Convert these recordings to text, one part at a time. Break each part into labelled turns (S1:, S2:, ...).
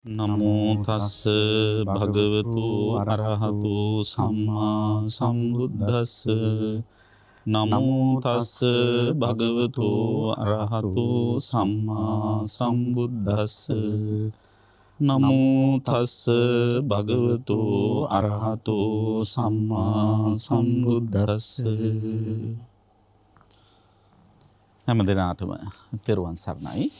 S1: නමෝ තස්ස භගවතු අරහතු සම්මා සම්බුද්දස්ස නමෝ තස්ස භගවතු අරහතු සම්මා සම්බුද්දස්ස නමෝ තස්ස භගවතු අරහතු සම්මා සම්බුද්දස්ස හැම දිනාටම තෙරුවන් සරණයි.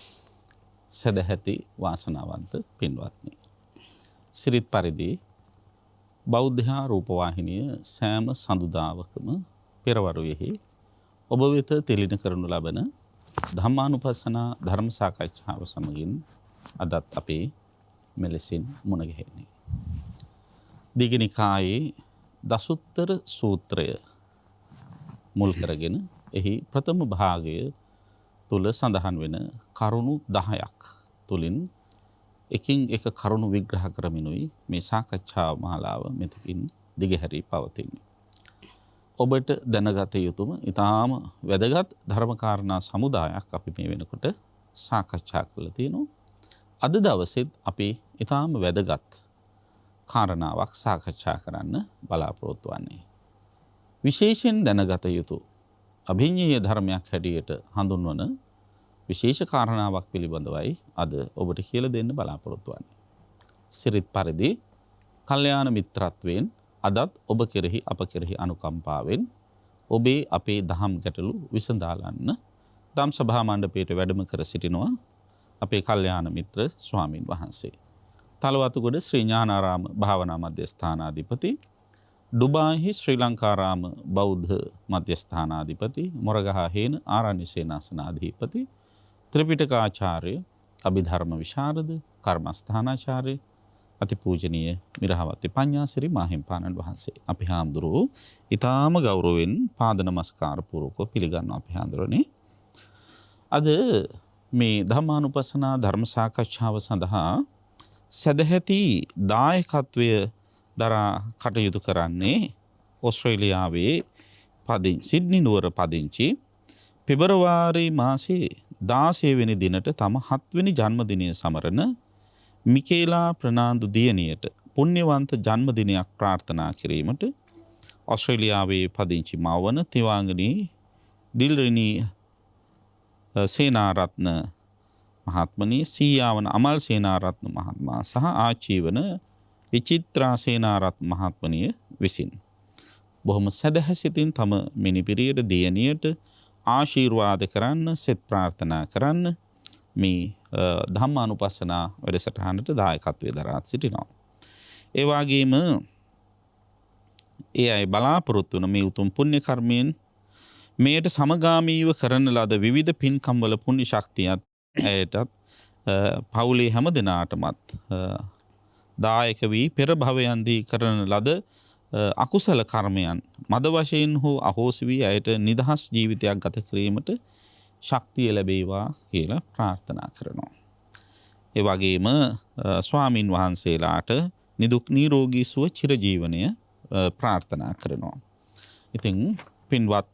S1: සදැහැති වාසනාවන්ත පින්වත්නි. සිරිත් පරිදි බෞද්ධ රූපවාහිනිය සෑම සඳුදාවකම පෙරවරුවේහි ඔබ වෙත තිළින කරනු ලබන ධම්මානුපස්සනා ධර්ම සාකච්ඡාව සමගින් අදත් අපේ මෙලෙසින් මුණ ගැහෙන්නේ. දීඝනිකායේ දසුත්තර සූත්‍රය මුල් කරගෙන එහි ප්‍රථම භාගය තුල සඳහන් වෙන කරුණු 10ක් තුලින් එකින් එක කරුණු විග්‍රහ කරමිනුයි මේ සාකච්ඡා මාලාව මෙතකින් දිගහැරී පවතින්නේ. ඔබට දැනගත යුතුම ඊටාම වැදගත් ධර්මකාරණා සමුදායක් අපි මේ වෙනකොට සාකච්ඡා කරලා තියෙනවා. අද දවසෙත් අපි ඊටාම වැදගත් කාරණාවක් සාකච්ඡා කරන්න බලාපොරොත්තු වෙන්නේ. විශේෂයෙන් දැනගත යුතු අභිඤ්ඤේය ධර්මයක් හැටියට හඳුන්වන විශේෂ කාරණාවක් පිළිබඳවයි අද ඔබට කියලා දෙන්න බලාපොරොත්තු වෙන්නේ. සිරිත් පරිදි කල්යාණ මිත්‍රත්වයෙන් අදත් ඔබ කෙරෙහි අප කෙරෙහි අනුකම්පාවෙන් ඔබේ අපේ දහම් ගැටලු විසඳාලන්න ධම් සභා මණ්ඩපයට වැඩම කර සිටිනවා අපේ කල්යාණ මිත්‍ර ස්වාමින් වහන්සේ. තලවතුගොඩ ශ්‍රී ඥානාරාම භාවනා මධ්‍යස්ථානාධිපති, ඩුබායිහි ශ්‍රී ලංකාරාම බෞද්ධ මධ්‍යස්ථානාධිපති, මොරගහ හේන ආරණ්‍ය සේනාසනාධිපති, ත්‍රිපිටකාචාර්ය, අභිධර්ම විශාරද, කර්මස්ථානාචාර්ය, අතිපූජනීය මිරහවති පඤ්ඤාසිරි මාහිම්පාණන් වහන්සේ. අපි හාමුදුරුවෝ ඊටාම ගෞරවයෙන් පාද නමස්කාර පූර්වකව පිළිගන්නවා අපි හාමුදුරනේ. අද මේ ධම්මානුපස්සනා ධර්ම සාකච්ඡාව සඳහා සදැහැති දායකත්වය දරා කටයුතු කරන්නේ ඕස්ට්‍රේලියාවේ සිඩ්නි නුවර පදිංචි පෙබරවාරි මාසේ 16 වෙනි දිනට තම 7 වෙනි ජන්මදිනය සමරන මිකේලා ප්‍රනාන්දු දියණියට පුණ්‍යවන්ත ජන්මදිනයක් ප්‍රාර්ථනා කිරීමට ඕස්ට්‍රේලියාවේ පදිංචි මවවන තිවාංගනී ඩිල්රිනී සේනාරත්න මහත්මනී, සීයාවන අමල් සේනාරත්න මහත්මයා සහ ආචීවන විචිත්‍රා සේනාරත්න මහත්මනිය විසින් බොහොම සදහැසිතින් තම මිනිපිරියට දියණියට ආශිර්වාද කරන්න, සෙත් ප්‍රාර්ථනා කරන්න මේ ධම්මානුපස්සනා වැඩසටහනට දායකත්වයේ දරා සිටිනවා. ඒ වගේම ඒ අය බලාපොරොත්තු වන මේ උතුම් පුණ්‍ය කර්මයෙන් මේට සමගාමීව කරන ලද විවිධ පින්කම් වල පුණ්‍ය ශක්තියත් ඇයටත් පවුලේ හැම දෙනාටමත් දායක වී පෙර භවයන්දී කරන ලද අකුසල කර්මයන් මද වශයෙන් හෝ අහෝසි වී අයට නිදහස් ජීවිතයක් ගත කිරීමට ශක්තිය ලැබේවා කියලා ප්‍රාර්ථනා කරනවා. ඒ වගේම ස්වාමින් වහන්සේලාට නිදුක් නිරෝගී සුව චිරජීවනය ප්‍රාර්ථනා කරනවා. ඉතින් පින්වත්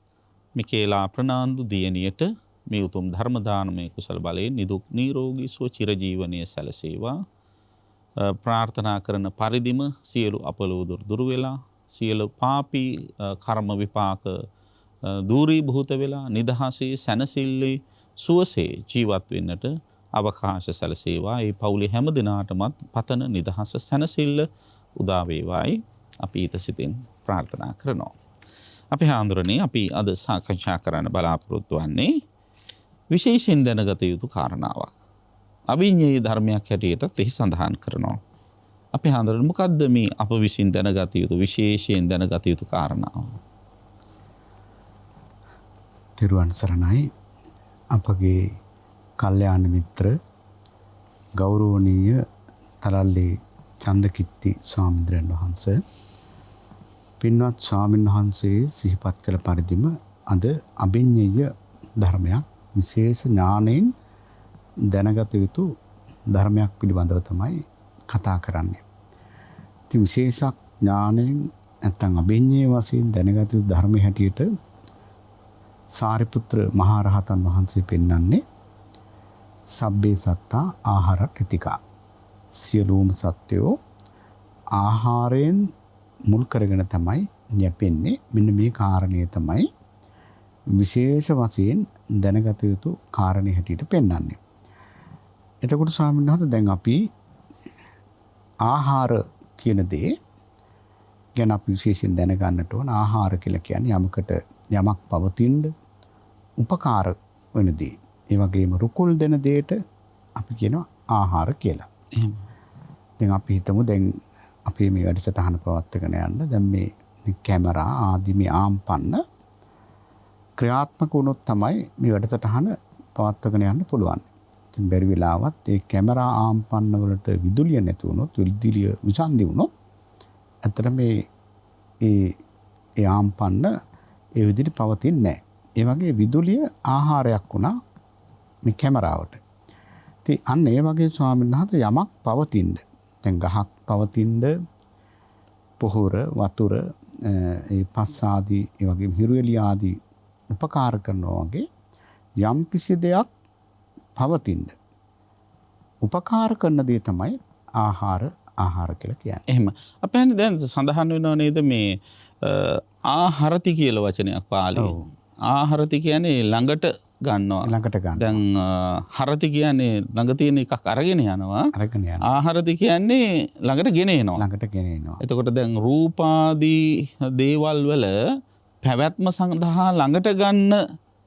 S1: මිකේලා ප්‍රනාන්දු දියණියට මේ උතුම් ධර්ම දානමය කුසල බලයෙන් නිදුක් නිරෝගී සුව චිරජීවනය සැලසේවා. ප්‍රාර්ථනා කරන පරිදිම සියලු අපලෝදුරු දුරු වෙලා සියලු පාපී කර්ම විපාක දූරීභූත වෙලා නිදහසේ සැනසෙල්ලේ සුවසේ ජීවත් වෙන්නට අවකාශ සැලසේවා. ඒ පවුලේ හැම දිනාටමත් පතන නිදහස සැනසෙල්ල උදා වේවායි අපි ඊට සිතින් ප්‍රාර්ථනා කරනවා. අපි හාමුදුරනේ අපි අද සාකච්ඡා කරන්න බලාපොරොත්තු වෙන්නේ විශේෂයෙන් දැනගත යුතු කාරණාවක්. අභිඤ්ඤේය ධර්මයක් හැටියටත් එහි සඳහන් කරනවා. අපි හඳුනන මොකද්ද මේ අප විසින් දැනගත යුතු විශේෂයෙන් දැනගත යුතු කාරණාව?
S2: තිරුවන් සරණයි. අපගේ කල්යාණ මිත්‍ර ගෞරවනීය තලල්ලේ චන්දකිත්ති ස්වාමීන් වහන්සේ පින්වත් ස්වාමීන් වහන්සේ සිහිපත් කළ පරිදිම අද අභිඤ්ඤේය ධර්මයක් විශේෂ ඥාණයෙන් දැනගත යුතු ධර්මයක් පිළිබඳව තමයි කතා කරන්නේ. ඉතින් විශේෂ ඥාණයෙන් නැත්නම් අභිඤ්ඤේ වශයෙන් දැනගත යුතු ධර්මයේ හැටියට සාරිපුත්‍ර මහරහතන් වහන්සේ පෙන්වන්නේ සබ්බේ සත්තා ආහාර ටිතිකා. සියලුම සත්වයෝ ආහාරයෙන් මුල් කරගෙන තමයි යැපෙන්නේ. මෙන්න මේ කාරණය තමයි විශේෂ වශයෙන් දැනගත යුතු කාරණේ හැටියට පෙන්වන්නේ. එතකොට ස්වාමීන් වහන්සේ දැන් අපි ආහාර කියන දේ ගැන අපි විශේෂයෙන් දැනගන්නට ඕන. ආහාර කියලා කියන්නේ යමක් පවතින්න උපකාර වෙන දේ. ඒ වගේම රුකුල් දෙන දෙයට අපි කියනවා ආහාර කියලා. දැන් අපි හිතමු දැන් අපි මේ වැඩසටහන පවත්වාගෙන යන්න දැන් මේ කැමරා ආදී මේ ආම්පන්න ක්‍රියාත්මක වුණොත් තමයි මේ වැඩසටහන පවත්වාගෙන යන්න පුළුවන්. ඉතින් බැරි වෙලාවත් ඒ කැමරා ආම්පන්න වලට විදුලිය නැති වුණොත් විදුලිය විසන්දි වුණොත් ඇත්තට ඒ ආම්පන්න ඒ විදිහට පවතින්නේ නැහැ. ඒ වගේ විදුලිය ආහාරයක් වුණා මේ කැමරාවට. ඉතින් අන්න ඒ වගේ ස්වාමීන් වහන්සේ යමක් පවතින්න. දැන් ගහක් පවතින්න පොහොර වතුර ඒ පස් ආදී ඒ වගේ හිරු එළිය ආදී උපකාර කරනවා වගේ යම් කිසි දෙයක් පවතින්න උපකාර කරන දේ තමයි ආහාර කියලා කියන්නේ.
S1: එහෙම. අපේ හන්නේ දැන් සඳහන් වෙනව නේද මේ ආහාරති කියලා වචනයක් පාලියෙන්. ආහාරති කියන්නේ ළඟට ගන්නවා.
S2: ළඟට ගන්න.
S1: දැන් හරති කියන්නේ ළඟ තියෙන එකක් අරගෙන යනවා. ආහාරති කියන්නේ ළඟට ගෙන එනවා. එතකොට දැන් රූපාදී දේවල් වල පැවැත්ම සඳහා ළඟට ගන්න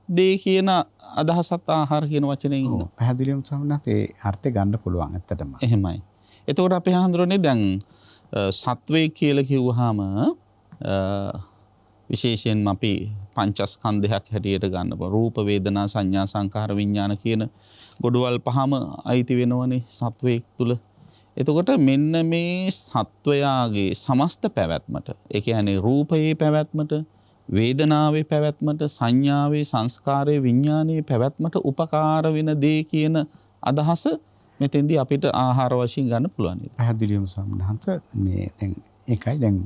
S1: දේ කියන අදහසත් ආහාර කියන වචනේ ඉන්නවා.
S2: පැහැදිලිවම සම්මත ඒ අර්ථය ගන්න පුළුවන් ඇත්තටම.
S1: එහෙමයි. එතකොට අපේ හඳුරන්නේ දැන් සත්වයේ කියලා කිව්වහම විශේෂයෙන්ම අපි පංචස්කන්ධයක් හැටියට ගන්න පුළුවන්. රූප වේදනා සංඥා සංකාර විඥාන කියන ගොඩවල් පහම අයිති වෙනවනේ සත්වයේ තුල. එතකොට මෙන්න මේ සත්වයාගේ සමස්ත පැවැත්මට, ඒ කියන්නේ රූපයේ පැවැත්මට, වේදනාවේ පැවැත්මට, සංඥාවේ සංස්කාරයේ විඥානයේ පැවැත්මට උපකාර වෙන දේ කියන අදහස මෙතෙන්දී අපිට ආහාර වශයෙන් ගන්න පුළුවන්.
S2: පැහැදිලිවම සම්හංශ මේ දැන් ඒකයි දැන්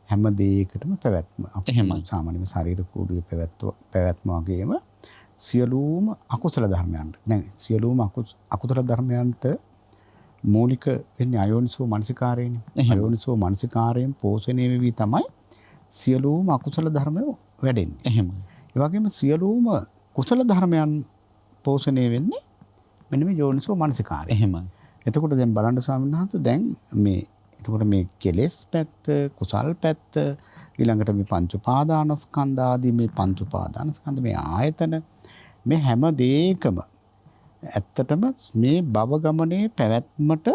S2: හැම දෙයකටම පැවැත්ම.
S1: එහෙමයි.
S2: සාමාන්‍යයෙන් ශරීර කූඩුවේ පැවැත්ම වගේම සියලුම අකුසල ධර්මයන්ට. දැන් සියලුම අකුසල ධර්මයන්ට මූලික වෙන්නේ අයෝනිසෝ මනසිකාරයනේ. අයෝනිසෝ මනසිකාරයෙන් පෝෂණය වෙවි තමයි සියලුම අකුසල ධර්මය වැඩෙන්නේ.
S1: එහෙමයි.
S2: ඒ වගේම සියලුම කුසල ධර්මයන් පෝෂණය වෙන්නේ මෙන්න මේ යෝනිසෝ මනසිකාරය.
S1: එහෙමයි.
S2: එතකොට දැන් බලන්න ස්වාමීන් වහන්සේ දැන් එතකොට මේ කෙලෙස් පැත්ත, කුසල් පැත්ත, ඊළඟට මේ පංච උපාදානස්කන්ධ ආදී මේ පංච උපාදානස්කන්ධ මේ ආයතන මේ හැම දෙයකම ඇත්තටම මේ භව ගමනේ පැවැත්මට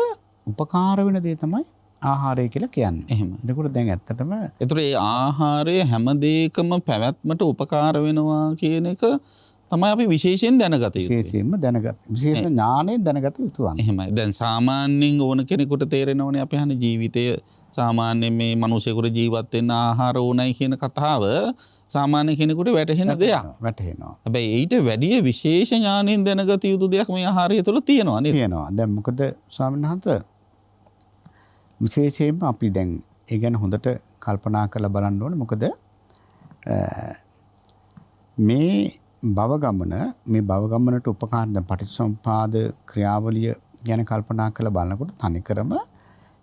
S2: උපකාර වෙන දේ තමයි ආහාරය කියලා කියන්නේ.
S1: එහෙම.
S2: එතකොට දැන් ඇත්තටම
S1: ඒතර ඒ ආහාරය හැම දෙයකම පැවැත්මට උපකාර වෙනවා කියන එක තමයි අපි විශේෂයෙන් දැනගත යුත්තේ.
S2: විශේෂයෙන්ම විශේෂ ඥාණයෙන් දැනගත යුතු වන්නේ.
S1: එහෙමයි. දැන් සාමාන්‍යයෙන් ඕන කෙනෙකුට තේරෙනවනේ අපි හන්නේ ජීවිතය සාමාන්‍යයෙන් මේ මිනිසෙකුට ජීවත් වෙන්න ආහාර ඕනයි කියන කතාව සාමාන්‍ය කෙනෙකුට වැටහෙන දෙයක්.
S2: වැටහෙනවා.
S1: හැබැයි ඊට වැඩිය විශේෂ ඥාණයෙන් දැනගත යුතු දෙයක් මේ ආහාරය තුළ තියෙනවා නේද?
S2: තියෙනවා. දැන් මොකද ස්වාමීන් වහන්සේ විශේෂයෙන්ම අපි දැන් ඒ ගැන හොඳට කල්පනා කරලා බලන්න ඕනේ. මොකද මේ භව ගමනට උපකාර දැන් පටිච්චසමුපාද ක්‍රියාවලිය ගැන කල්පනා කරලා බලනකොට තනිකරම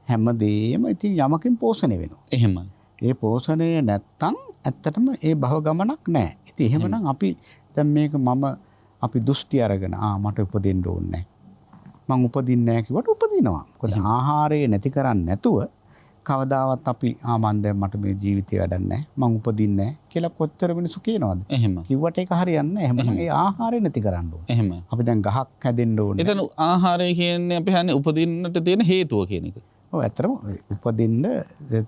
S2: හැමදේම ඉතින් යමකින් පෝෂණය වෙනවා.
S1: එහෙමයි.
S2: ඒ පෝෂණය නැත්තම් ඇත්තටම ඒ භව ගමනක් නැහැ. ඉතින් එහෙමනම් අපි දැන් මේක අපි දෘෂ්ටි අරගෙන මට උපදින්න ඕනේ නැහැ. මං උපදින්නේ නැහැ කිව්වට උපදිනවා. මොකද ආහාරය නැති කරන්නේ නැතුව කවදාවත් අපි මන් දැන් මට මේ ජීවිතය වැඩක් නැහැ. මං උපදින්නේ නැහැ කියලා කොච්චර මිනිස්සු කියනවද?
S1: එහෙම.
S2: කිව්වට ඒක හරියන්නේ නැහැ. එහෙනම් ඒ ආහාරය නැති කරන්න ඕනේ.
S1: එහෙම.
S2: අපි දැන් ගහක් හැදෙන්න ඕනේ.
S1: එතන ආහාරය කියන්නේ අපි හන්නේ උපදින්නට තියෙන හේතුව කියන එක.
S2: ඔව් ඇත්තටම උපදින්න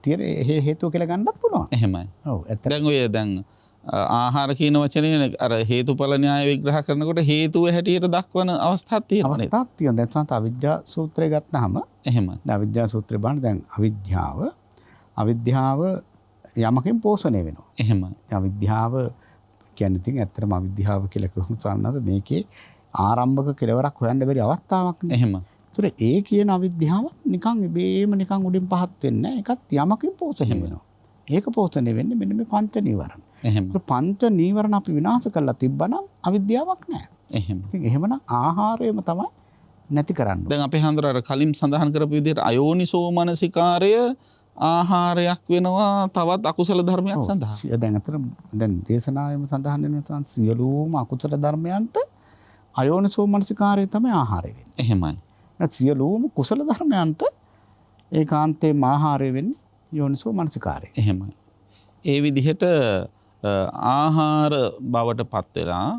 S2: තියෙන හේතුව කියලා ගන්නත් පුළුවන්.
S1: එහෙමයි.
S2: ඔව් ඇත්තට.
S1: දැන් ආහාර කියන වචනේ අර හේතුඵල න්‍යාය විග්‍රහ කරනකොට හේතුව හැටියට දක්වන අවස්ථාවක් තියෙනවා නේද?
S2: අවස්ථාවක් තියෙනවා. දැන් සමහර අවිද්‍යා සූත්‍රය ගත්තාම
S1: එහෙමයි.
S2: අවිද්‍යා සූත්‍රය බලන්න දැන් අවිද්‍යාව යමකින් පෝෂණය වෙනවා.
S1: එහෙමයි.
S2: අවිද්‍යාව කියන්නේ ඉතින් ඇත්තටම අවිද්‍යාව කියලා කිව්වොත් සාමාන්‍යයෙන් මේකේ ආරම්භක කෙලවරක් හොයන්න බැරි අවස්ථාවක් නේ.
S1: එහෙමයි.
S2: ඒතර ඒ කියන අවිද්‍යාව නිකන් ඉබේම නිකන් උඩින් පහත් වෙන්නේ නැහැ. ඒකත් යමකින් පෝෂණය වෙනවා. ඒක පෝෂණය වෙන්නේ මෙන්න මේ පංච නීවරණ.
S1: එහෙම.
S2: පංච නීවරණ අපි විනාශ කරලා තිබ්බනම් අවිද්‍යාවක් නැහැ.
S1: එහෙම.
S2: ඉතින් එහෙමනම් ආහාරයම තමයි නැති කරන්න.
S1: දැන් අපේ හඳුර අර කලින් සඳහන් කරපු විදිහට අයෝනිසෝ මනසිකාරය ආහාරයක් වෙනවා තවත් අකුසල ධර්මයක් සඳහා.
S2: දැන් අතර දැන් දේශනාවෙම සඳහන් වෙනවා සියලුම අකුසල ධර්මයන්ට අයෝනිසෝ මනසිකාරය තමයි ආහාරය වෙන්නේ.
S1: එහෙමයි.
S2: සියලුම කුසල ධර්මයන්ට ඒකාන්තයෙන්ම ආහාරය වෙන්නේ යෝනිසෝ මනසිකාරය.
S1: එහෙමයි. ඒ විදිහට ආහාර බවට පත් වෙලා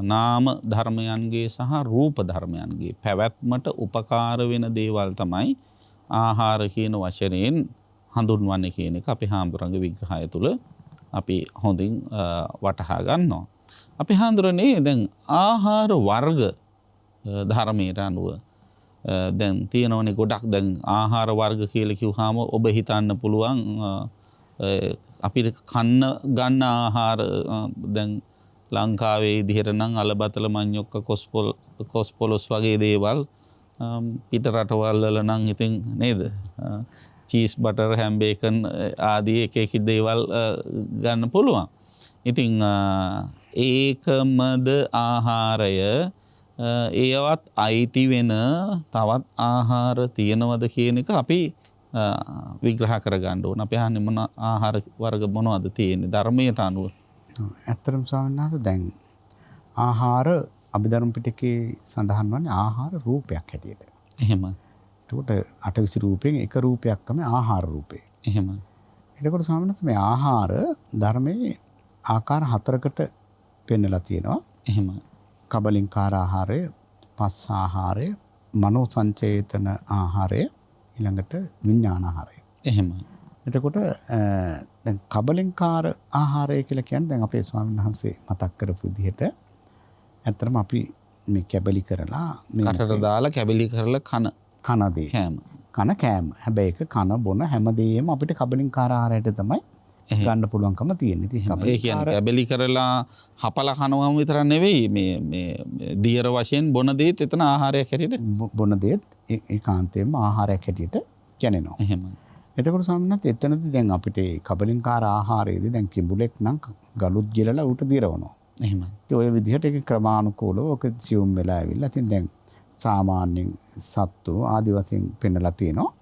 S1: නාම ධර්මයන්ගේ සහ රූප ධර්මයන්ගේ පැවැත්මට උපකාර වෙන දේවල් තමයි ආහාර කියන වචනයෙන් හඳුන්වන්නේ කියන එක අපේ හාමුදුරන්ගේ විග්‍රහය තුළ අපි හොඳින් වටහා ගන්නවා. අපේ හාමුදුරනේ දැන් ආහාර වර්ග ධර්මයට අනුව දැන් තියෙනවනේ ගොඩක් දැන් ආහාර වර්ග කියලා කිව්වහම ඔබ හිතන්න පුළුවන් අපිට කන්න ගන්න ආහාර දැන් ලංකාවේ විදිහට නම් අලබතල මඤ්ඤොක්ක කොස්පොලොස් වගේ දේවල් පිට රටවල් වල නම් ඉතින් නේද චීස් බටර් හැම් බේකන් ආදී එක එක දේවල් ගන්න පුළුවන්. ඉතින් ඒකමද ආහාරය ඒවත් අයිති වෙන තවත් ආහාර තියෙනවද කියන එක අපි විග්‍රහ කරගන්න ඕන. අපි අහන්නේ මොන ආහාර වර්ග මොනවද තියෙන්නේ ධර්මයට අනුව.
S2: ඇත්තටම ස්වාමීන් වහන්සේ දැන් ආහාර අභිධර්ම පිටකේ සඳහන් වන්නේ ආහාර රූපයක් හැටියට.
S1: එහෙමයි.
S2: එතකොට 8 රූපයෙන් එක රූපයක් තමයි ආහාර රූපේ.
S1: එහෙමයි.
S2: එතකොට ස්වාමීන් වහන්සේ මේ ආහාර ධර්මයේ ආකාර 4කට පෙන්නලා තියෙනවා.
S1: එහෙමයි.
S2: කබලින්කාර ආහාරය, පස්ස ආහාරය, මනෝ සංචේතන ආහාරය, ඊළඟට විඥාන ආහාරය.
S1: එහෙමයි.
S2: එතකොට දැන් කබලින්කාර ආහාරය කියලා කියන්නේ දැන් අපේ ස්වාමීන් වහන්සේ මතක් කරපු විදිහට ඇත්තටම අපි මේ කැබලි කරලා
S1: කටට දාලා කැබලි කරලා කන
S2: දේ
S1: කෑම.
S2: කෑම. හැබැයි ඒක කන බොන හැමදේම අපිට කබලින්කාර ආහාරයට තමයි ගන්න පුළුවන්කම තියෙන්නේ. ඉතින්
S1: ඒ කියන්නේ කැබලි කරලා හපලා කනවම විතර නෙවෙයි මේ දියර වශයෙන් බොන දේත් එතන ආහාරයක් හැටියට
S2: බොන දේත් ඒකාන්තයෙන්ම ආහාරයක් හැටියට කියනවා.
S1: එහෙමයි.
S2: එතකොට සම්මත එතනදී දැන් අපිට කබලින්කාර ආහාරයේදී දැන් කිඹුලෙක් නම් ගලුත් ගිලලා උට දිරවනවා.
S1: එහෙමයි.
S2: ඉතින් ඔය විදිහට ඒක ක්‍රමානුකූලව ඔක සියුම් වෙලා ඇවිල්ලා ඉතින් දැන් සාමාන්‍යයෙන් සත්තු ආදි වශයෙන් පෙන්නලා තියෙනවා.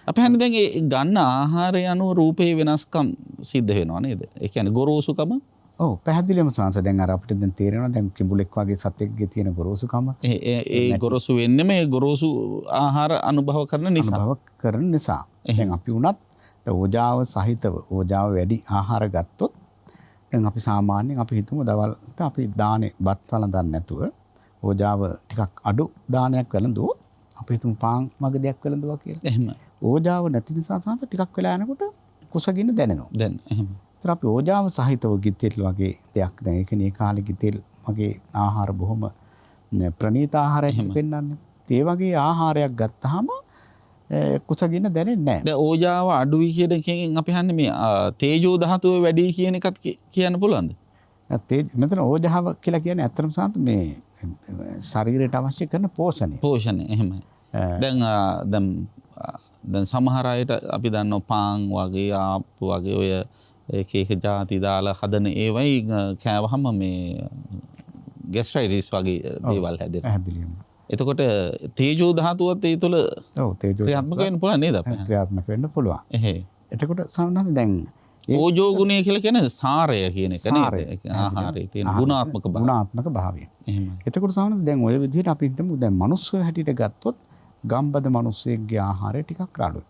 S1: අපි හන්නේ දැන් ඒ ගන්න ආහාරය අනුව රූපේ වෙනස්කම් සිද්ධ වෙනවා නේද? ඒ කියන්නේ ගොරෝසුකම.
S2: ඔව් පැහැදිලිවම සංස දැන් අර අපිට දැන් තේරෙනවා දැන් කිඹුලෙක් වගේ සතෙක්ගේ තියෙන ගොරෝසුකම.
S1: ඒ ගොරෝසු වෙන්නේ මේ ගොරෝසු ආහාර අනුභව කරන
S2: නිසා. දැන් අපි උනත් ඕජාව සහිතව ඕජාව වැඩි ආහාර ගත්තොත් දැන් අපි සාමාන්‍යයෙන් අපි හිතමු දවල්ට අපි දානේ බත් වළඳන්නේ නැතුව ඕජාව ටිකක් අඩු දානයක් වැළඳුවොත් අපි හිතමු පාන් වගේ දෙයක් වැළඳුවා කියලා.
S1: එහෙම.
S2: ඕජාව නැති නිසා සංස ටිකක් වෙලා යනකොට කුසගින්න දැනෙනවා.
S1: දැන් එහෙම.
S2: ඒතර අපි ඕජාව සහිතව ගිතෙල් වගේ දෙයක් දැන් ඒ කියන්නේ කාලේ ගිතෙල් වගේ ආහාර බොහොම ප්‍රණීත ආහාරයක් පෙන්වන්නේ. ඒ වගේ ආහාරයක් ගත්තාම කුසගින්න දැනෙන්නේ නැහැ.
S1: දැන් ඕජාව අඩුයි කියන එකෙන් අපි හන්නේ මේ තේජෝ ධාතුව වැඩි කියන එකත් කියන්න පුළුවන්ද?
S2: මෙතන ඕජාව කියලා කියන්නේ ඇත්තටම සාන්ත මේ ශරීරයට අවශ්‍ය කරන පෝෂණය.
S1: පෝෂණය එහෙමයි. දැන් සමහර අයට අපි දන්නවා පාන් වගේ ආප්පු වගේ ඔය එක එක ಜಾති දාලා හදන ඒවයි කෑවහම මේ ગેස්ට්‍රයිටිස් වගේ දේවල් හැදෙනවා.
S2: පැහැදිලිවම.
S1: එතකොට තේජෝ ධාතුවත් ඒ තුළ
S2: තේජෝ
S1: ක්‍රියාත්මක වෙන්න පුළුවන් නේද අපේ?
S2: ක්‍රියාත්මක වෙන්න පුළුවන්.
S1: එහෙ.
S2: එතකොට සාමාන්‍යයෙන් දැන්
S1: ඕජෝ ගුණය කියලා කියන්නේ සාරය කියන එක නේද? ආහාරයේ තියෙන ගුණාත්මක භාවය. එහෙමයි.
S2: එතකොට සාමාන්‍යයෙන් දැන් ඔය විදිහට අපි හිතමු දැන් මිනිස්සු හැටියට ගත්තොත් ගම්බද මිනිස්සෙක්ගේ ආහාරය ටිකක් අඩුයි.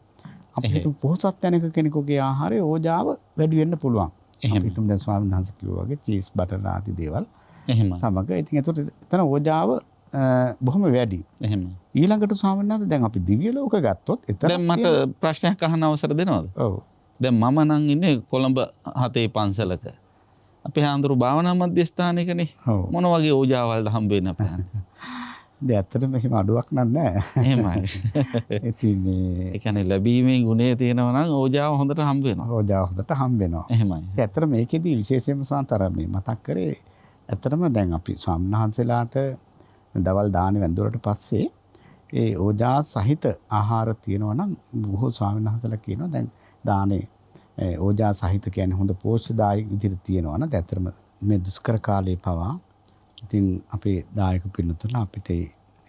S2: අපි හිතමු පොහොසත් තැනක කෙනෙකුගේ ආහාරයේ ඕජාව වැඩි වෙන්න පුළුවන්. අපි හිතමු දැන් ස්වාමීන් වහන්සේ කිව්වා වගේ චීස් බටර් ආදී දේවල්.
S1: එහෙමයි.
S2: සමග ඉතින් එතකොට එතන ඕජාව බොහොම වැඩි.
S1: එහෙම.
S2: ඊළඟට ස්වාමීන් වහන්සේ දැන් අපි දිව්‍ය ලෝක ගත්තොත් එතන
S1: දැන් මට ප්‍රශ්නයක් අහන්න අවසර දෙනවද?
S2: ඔව්.
S1: දැන් මම නම් ඉන්නේ කොළඹ 7 පන්සලක. අපේ හාමුදුරු භාවනා මධ්‍යස්ථානයකනේ. මොන වගේ ඕජාවල්ද හම්බ වෙන්නේ අපේ හාමුදුරු?
S2: දැන් ඇත්තටම මෙහෙම අඩුවක් නැහැ.
S1: එහෙමයි.
S2: ඉතින් මේ
S1: ඒ කියන්නේ ලැබීමේ ගුණය තියෙනවා නම් ඕජාව හොඳට හම්බ වෙනවා.
S2: ඕජාව හොඳට හම්බ වෙනවා.
S1: එහෙමයි.
S2: ඇත්තට මේකෙදි විශේෂයෙන්ම සාන්තර මේ මතක් කරේ ඇත්තටම දැන් අපි ස්වාමීන් වහන්සේලාට දවල් දාන වැන්දුරට පස්සේ ඒ ඕජා සහිත ආහාර තියෙනවා නම් බොහෝ ස්වාමීන් වහන්සේලා කියනවා දැන් දානේ ඕජා සහිත කියන්නේ හොඳ පෝෂ්‍යදායක විදිහට තියෙනවා නේද? ඇත්තටම මේ දුෂ්කර කාලේ පවා ඉතින් අපේ දායක පින්නතුලා අපිට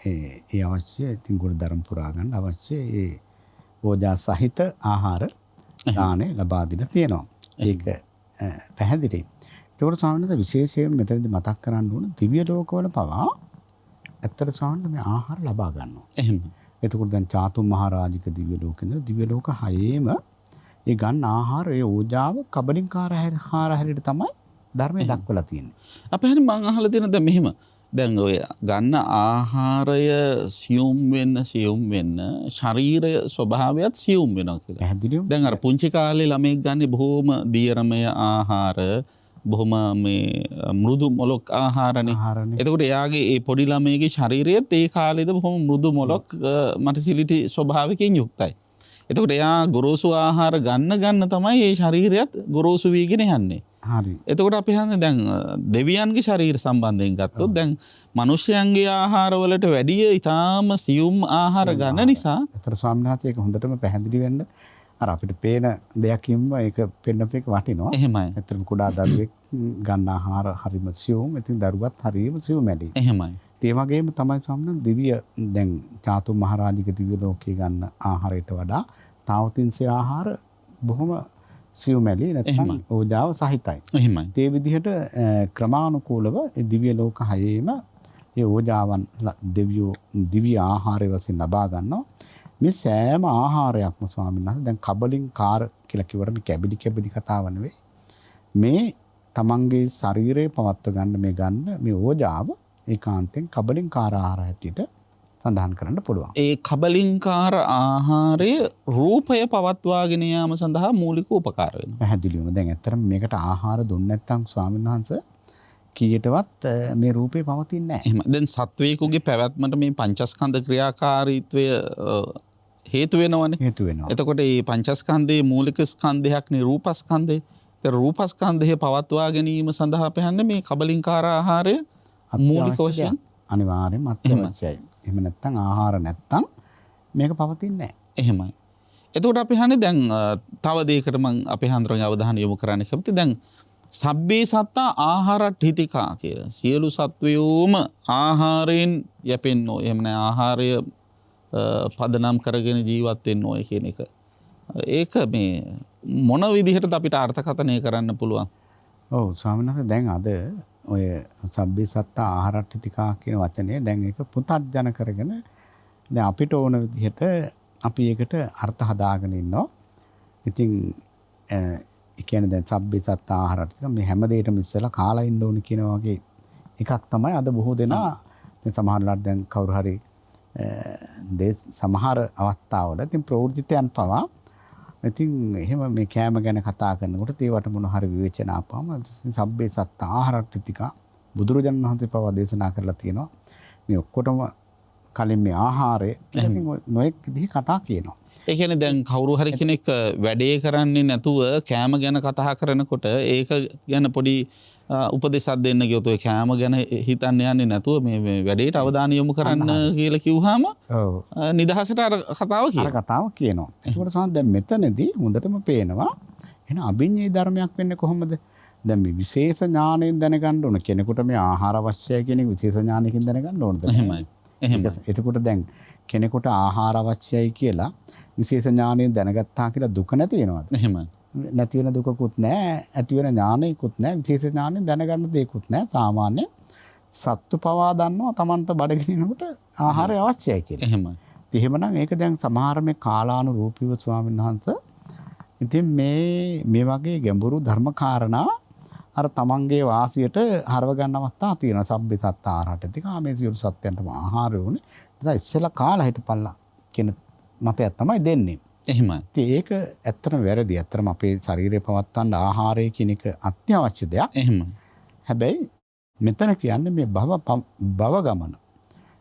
S2: ඒ අවශ්‍ය ඉතින් ගුණධර්ම පුරා ගන්න අවශ්‍ය ඒ ඕජා සහිත ආහාර දානේ ලබා දීලා තියෙනවා. ඒක පැහැදිලි. ඒකට ස්වාමීන් වහන්සේ විශේෂයෙන් මෙතනදී මතක් කරන්න ඕන දිව්‍ය ලෝකවල පවා ඇත්තට ස්වාමීන් වහන්සේ මේ ආහාර ලබා ගන්නවා.
S1: එහෙම.
S2: එතකොට දැන් චාතුම් මහරජික දිව්‍ය ලෝකෙන්ද දිව්‍ය ලෝක 6ේම ඒ ගන්න ආහාර ඒ ඕජාව කබලින්කාර ආහාර හැටියට තමයි ධර්මයේ දක්වලා තියෙන්නේ.
S1: අපේ හැරි මං අහලා තියෙන දැන් මෙහෙම දැන් ඔය ගන්න ආහාරය සියුම් වෙන්න ශරීරය ස්වභාවයත් සියුම් වෙනවා කියලා.
S2: පැහැදිලිවම
S1: දැන් අර පුංචි කාලේ ළමෙක් ගන්නේ බොහොම දියරමය ආහාර බොහොම මේ මෘදු මොලොක් ආහාරනේ. එතකොට එයාගේ ඒ පොඩි ළමයේගේ ශරීරයත් ඒ කාලේද බොහොම මෘදු මොලොක් මටසිලිටි ස්වභාවයෙන් යුක්තයි. එතකොට එයා ගොරෝසු ආහාර ගන්න තමයි ඒ ශරීරයත් ගොරෝසු වීගෙන යන්නේ.
S2: හරි.
S1: එතකොට අපි හන්නේ දැන් දෙවියන්ගේ ශරීර සම්බන්ධයෙන් ගත්තොත් දැන් මිනිස්යන්ගේ ආහාරවලට වැඩිය ඊටාම සියුම් ආහාර ගන්න නිසා
S2: අතර ස්වාමීන් වහන්සේ ඒක හොඳටම පැහැදිලි වෙන්න අර අපිට පේන දෙයක්ින්ම ඒක පෙන්නපෙක වටිනවා.
S1: එහෙමයි.
S2: ඇත්තටම කුඩා දරුවෙක් ගන්න ආහාර හරිම සියුම්. ඉතින් දරුවත් හරිම සියුම් ඇති.
S1: එහෙමයි.
S2: ඒ වගේම තමයි ස්වාමීන් දිව්‍ය දැන් චාතුම් මහරජික දිව්‍ය ලෝකේ ගන්න ආහාරයට වඩා තාවතින්සේ ආහාර බොහොම සියුමැලි නැත්නම් ඕජාව සහිතයි.
S1: එහෙමයි.
S2: ඒ විදිහට ක්‍රමානුකූලව ඒ දිව්‍ය ලෝක 6ේම ඒ ඕජාවන් දිව්‍ය ආහාරය වශයෙන් ලබා ගන්නවා. මේ සෑම ආහාරයක්ම ස්වාමීන් වහන්සේ දැන් කබලින්කාර කියලා කිව්වට මේ කැබිලි කතාව නෙවෙයි. මේ තමන්ගේ ශරීරය පවත්ව ගන්න මේ ඕජාව ඒකාන්තයෙන් කබලින්කාර ආහාර හැටියට සඳහන් කරන්න පුළුවන්. ඒ
S1: කබලින්කාර ආහාරය රූපය පවත්වාගෙන යාම සඳහා මූලික උපකාර වෙනවා.
S2: පැහැදිලිවම දැන් ඇත්තටම මේකට ආහාර දුන්නේ නැත්නම් ස්වාමීන් වහන්සේ කීයටවත් මේ රූපේ පවතින්නේ නැහැ.
S1: එහෙම. දැන් සත්වයකගේ පැවැත්මට මේ පංචස්කන්ධ ක්‍රියාකාරීත්වය හේතු වෙනවනේ.
S2: හේතු වෙනවා.
S1: එතකොට මේ පංචස්කන්ධයේ මූලික ස්කන්ධයක්නේ රූපස්කන්ධය. ඒ රූපස්කන්ධය පවත්වා ගැනීම සඳහා අපහන්නේ මේ කබලින්කාර ආහාරය මූලික වශයෙන්
S2: අනිවාර්යෙන්ම අත්‍යවශ්‍යයි. එහෙම නැත්නම් ආහාර නැත්නම් මේක පවතින්නේ නැහැ.
S1: එහෙමයි. එතකොට අපි හන්නේ දැන් තව දෙයකට මම අපේ හන්දරගේ අවධානය යොමු කරන්න කැමති. දැන් සබ්බේ සත්තා ආහාරට්ඨිතිකා කියලා. සියලු සත්වයෝම ආහාරයෙන් යැපෙන්නෝ. එහෙම නැහැ ආහාරය පදනම් කරගෙන ජීවත් වෙන්න ඕය කියන එක. ඒක මේ මොන විදිහටද අපිට අර්ථකථනය කරන්න පුළුවන්?
S2: ඔව් ස්වාමීන් වහන්සේ දැන් අද ඔය සබ්බේ සත්තා ආහාරට්ඨිතිකා කියන වචනේ දැන් ඒක පුතත්ජන කරගෙන දැන් අපිට ඕන විදිහට අපි ඒකට අර්ථ හදාගෙන ඉන්නවා. ඉතින් ඒ කියන්නේ දැන් සබ්බේ සත්තා ආහාරට්ඨිතිකා මේ හැම දෙයකම ඉස්සෙල්ලා කාලා ඉන්න ඕන කියන වගේ එකක් තමයි අද බොහෝ දෙනා දැන් සමහරවිට දැන් කවුරු හරි සමහර අවස්ථාවල ඉතින් ප්‍රවෘත්තියන් පවා ඉතින් එහෙම මේ කෑම ගැන කතා කරනකොට ඒවට මොන හරි විවේචන ආපුවම සබ්බේ සත්තා ආහාරට්ඨිතිකා බුදුරජාණන් වහන්සේ පවා දේශනා කරලා තියෙනවා. මේ ඔක්කොටම කලින් මේ ආහාරය කියන්නේ නොඑක් විදිහේ කතා කියනවා.
S1: ඒ කියන්නේ දැන් කවුරු හරි කෙනෙක් වැඩේ කරන්නේ නැතුව කෑම ගැන කතා කරනකොට ඒක ගැන පොඩි උපදේශයක් දෙන්න ගියොත් ඔය කෑම ගැන හිතන්න යන්නේ නැතුව මේ වැඩේට අවධානය යොමු කරන්න කියලා කිව්වහම
S2: ඔව්
S1: නිදහසට අර කතාව
S2: කියනවා. ඒකට සමහර දැන් මෙතනදී හොඳටම පේනවා එහෙනම් අභිඤ්ඤේ ධර්මයක් වෙන්නේ කොහොමද? දැන් මේ විශේෂ ඥාණයෙන් දැනගන්න ඕන කෙනෙකුට මේ ආහාර අවශ්‍යයි කියන එක විශේෂ ඥානයකින් දැනගන්න ඕනද?
S1: එහෙමයි.
S2: එතකොට දැන් කෙනෙකුට ආහාර අවශ්‍යයි කියලා විශේෂ ඥාණයෙන් දැනගත්තා කියලා දුක නැති වෙනවද?
S1: එහෙමයි.
S2: නැති වෙන දුකකුත් නැහැ, ඇති වෙන ඥානයකුත් නැහැ, විශේෂ ඥාණයෙන් දැනගන්න දෙයක්කුත් නැහැ. සාමාන්‍ය සත්තු පවා දන්නවා Tamanට බඩගිනිනකොට ආහාරය අවශ්‍යයි කියලා.
S1: එහෙමයි.
S2: එහෙමනම් ඒක දැන් සමහර මේ කාලානුරූපීව ස්වාමීන් වහන්සේ ඉතින් මේ වගේ ගැඹුරු ධර්ම කාරණා අර තමන්ගේ වාසියට හරව ගන්න අවස්ථා තියෙනවා. සබ්බේ සත්තා ආහාරට්ඨිතිකා මේ සියලු සත්‍යයන්ටම ආහාරය උනේ. නිසා ඉස්සෙල්ලා කාලා හිටපල්ලා කියන මතයක් තමයි දෙන්නේ.
S1: එහෙමයි.
S2: ඉතින් ඒක ඇත්තටම වැරදි. ඇත්තටම අපේ ශරීරය පවත්වන්න ආහාරය කියන එක අත්‍යවශ්‍ය දෙයක්.
S1: එහෙමයි.
S2: හැබැයි මෙතන කියන්නේ මේ භව ගමන.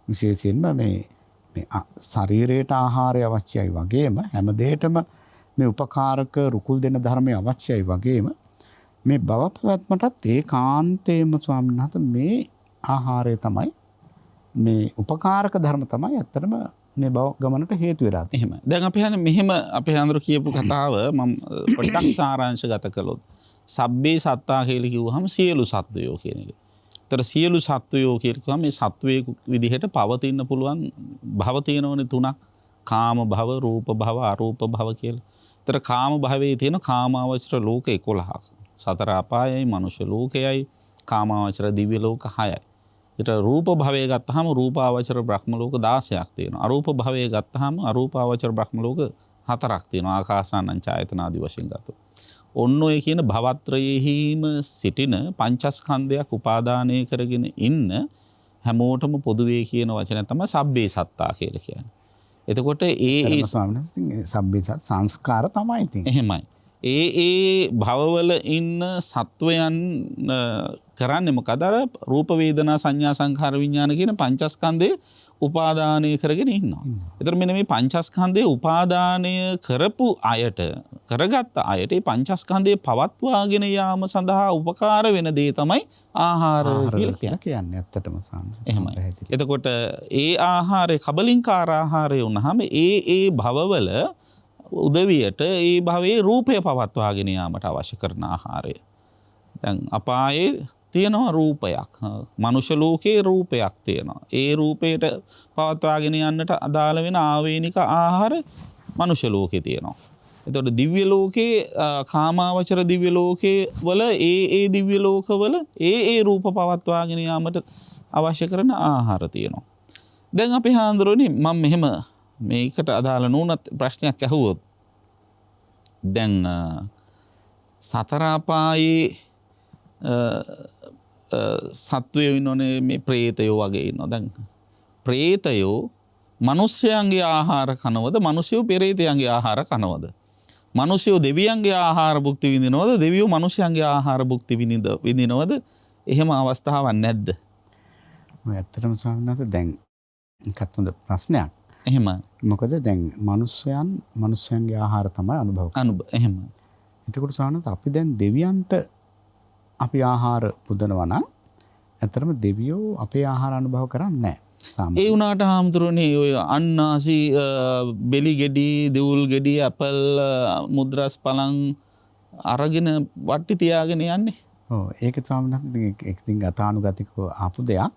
S2: විශේෂයෙන්ම මේ ශරීරයට ආහාරය අවශ්‍යයි වගේම හැම දෙයකටම මේ උපකාරක රුකුල් දෙන ධර්මය අවශ්‍යයි වගේම මේ භව පැවැත්මටත් ඒකාන්තයෙන්ම ස්වාමීන් වහන්සේ මේ ආහාරය තමයි මේ උපකාරක ධර්ම තමයි ඇත්තටම මේ භව ගමනට හේතු වෙලා තියෙන්නේ.
S1: එහෙම. දැන් අපි හන්නේ මෙහෙම අපේ හඳුර කියපු කතාව මම පොඩ්ඩක් සාරාංශගත කළොත් සබ්බේ සත්තා කියලා කිව්වහම සියලු සත්වයෝ කියන එක. තර සියලු සත්වයෝ කියනවා මේ සත්වයේ විදිහට පවතින්න පුළුවන් භව තියෙනවනේ තුනක්. කාම භව, රූප භව, අරූප භව කියලා. තර කාම භවයේ තියෙන කාමාවචර ලෝක 11ක්. සතර අපායයි, මනුෂ්‍ය ලෝකයයි, කාමාවචර දිව්‍ය ලෝක 6යි. ඊට රූප භවයේ ගත්තාම රූපාවචර බ්‍රහ්ම ලෝක 16ක් තියෙනවා. අරූප භවයේ ගත්තාම අරූපාවචර බ්‍රහ්ම ලෝක 4ක් තියෙනවා. ආකාසානං ඡායතන ආදී වශයෙන් ගත්තොත්. ඔන්න ඔය කියන භවත්‍රයේහිම සිටින පංචස්කන්ධයක් උපාදානය කරගෙන ඉන්න හැමෝටම පොදුවේ කියන වචනය තමයි සබ්බේ සත්තා කියලා කියන්නේ. එතකොට
S2: සබ්බේ සංස්කාර තමයි ඉතින්.
S1: එහෙමයි. ඒ භවවල ඉන්න සත්වයන් කරන්නේ මොකද? අර රූප වේදනා සංඥා සංඛාර විඥාන කියන පංචස්කන්ධේ උපාදානය කරගෙන ඉන්නවා. ඒතර මෙන්න මේ පංචස්කන්ධේ උපාදානය කරපු අයට, කරගත්ත අයට මේ පංචස්කන්ධේ පවත්වාගෙන යාම සඳහා උපකාර වෙන දේ තමයි ආහාර කියලා
S2: කියන්නේ. ඇත්තටම සාම.
S1: එහෙමයි. එතකොට ඒ ආහාරය කබලින්කාර ආහාරය වුණාම ඒ භවවල උදවියට ඒ භවයේ රූපය පවත්වාගෙන යාමට අවශ්‍ය කරන ආහාරය. දැන් අපායේ තියෙනවා රූපයක්. මනුෂ්‍ය ලෝකේ රූපයක් තියෙනවා. ඒ රූපයට පවත්වාගෙන යන්නට අදාළ වෙන ආවේනික ආහාර මනුෂ්‍ය ලෝකේ තියෙනවා. එතකොට දිව්‍ය ලෝකේ කාමාවචර දිව්‍ය ලෝකේ වල ඒ දිව්‍ය ලෝකවල ඒ රූප පවත්වාගෙන යාමට අවශ්‍ය කරන ආහාර තියෙනවා. දැන් අපි හාඳුරන්නේ මම මෙහෙම මේකට අදාළ නොවුනත් ප්‍රශ්නයක් ඇහුවොත් දැන් සතර අපායේ සත්වයෝ ඉන්නෝනේ මේ ප්‍රේතයෝ වගේ ඉන්නවා. දැන් ප්‍රේතයෝ මිනිස්යන්ගේ ආහාර කනවද? මිනිස්යෝ පෙරේතයන්ගේ ආහාර කනවද? මිනිස්යෝ දෙවියන්ගේ ආහාර භුක්ති විඳිනවද? දෙවියෝ මිනිස්යන්ගේ ආහාර භුක්ති විඳිනවද? එහෙම අවස්ථාවක් නැද්ද?
S2: ඔය ඇත්තටම ස්වාමීනාත දැන් එකත් හොඳ ප්‍රශ්නයක්.
S1: එහෙම.
S2: මොකද දැන් මිනිස්යන්ගේ ආහාර තමයි අනුභව කරන්නේ.
S1: එහෙම.
S2: එතකොට ස්වාමීනාත අපි දැන් දෙවියන්ට අපි ආහාර පුදනවා නම් ඇත්තටම දෙවියෝ අපේ ආහාර අනුභව කරන්නේ නැහැ.
S1: ඒ වුණාට හාමුදුරනේ ඔය අන්නාසි බෙලි ගෙඩි, දෙවුල් ගෙඩි, ඇපල්, මුද්‍රස් පලං අරගෙන වට්ටි තියාගෙන යන්නේ.
S2: ඔව් ඒක ස්වාමීන් වහන්සේ ඉතින් ගතානුගතිකව ආපු දෙයක්.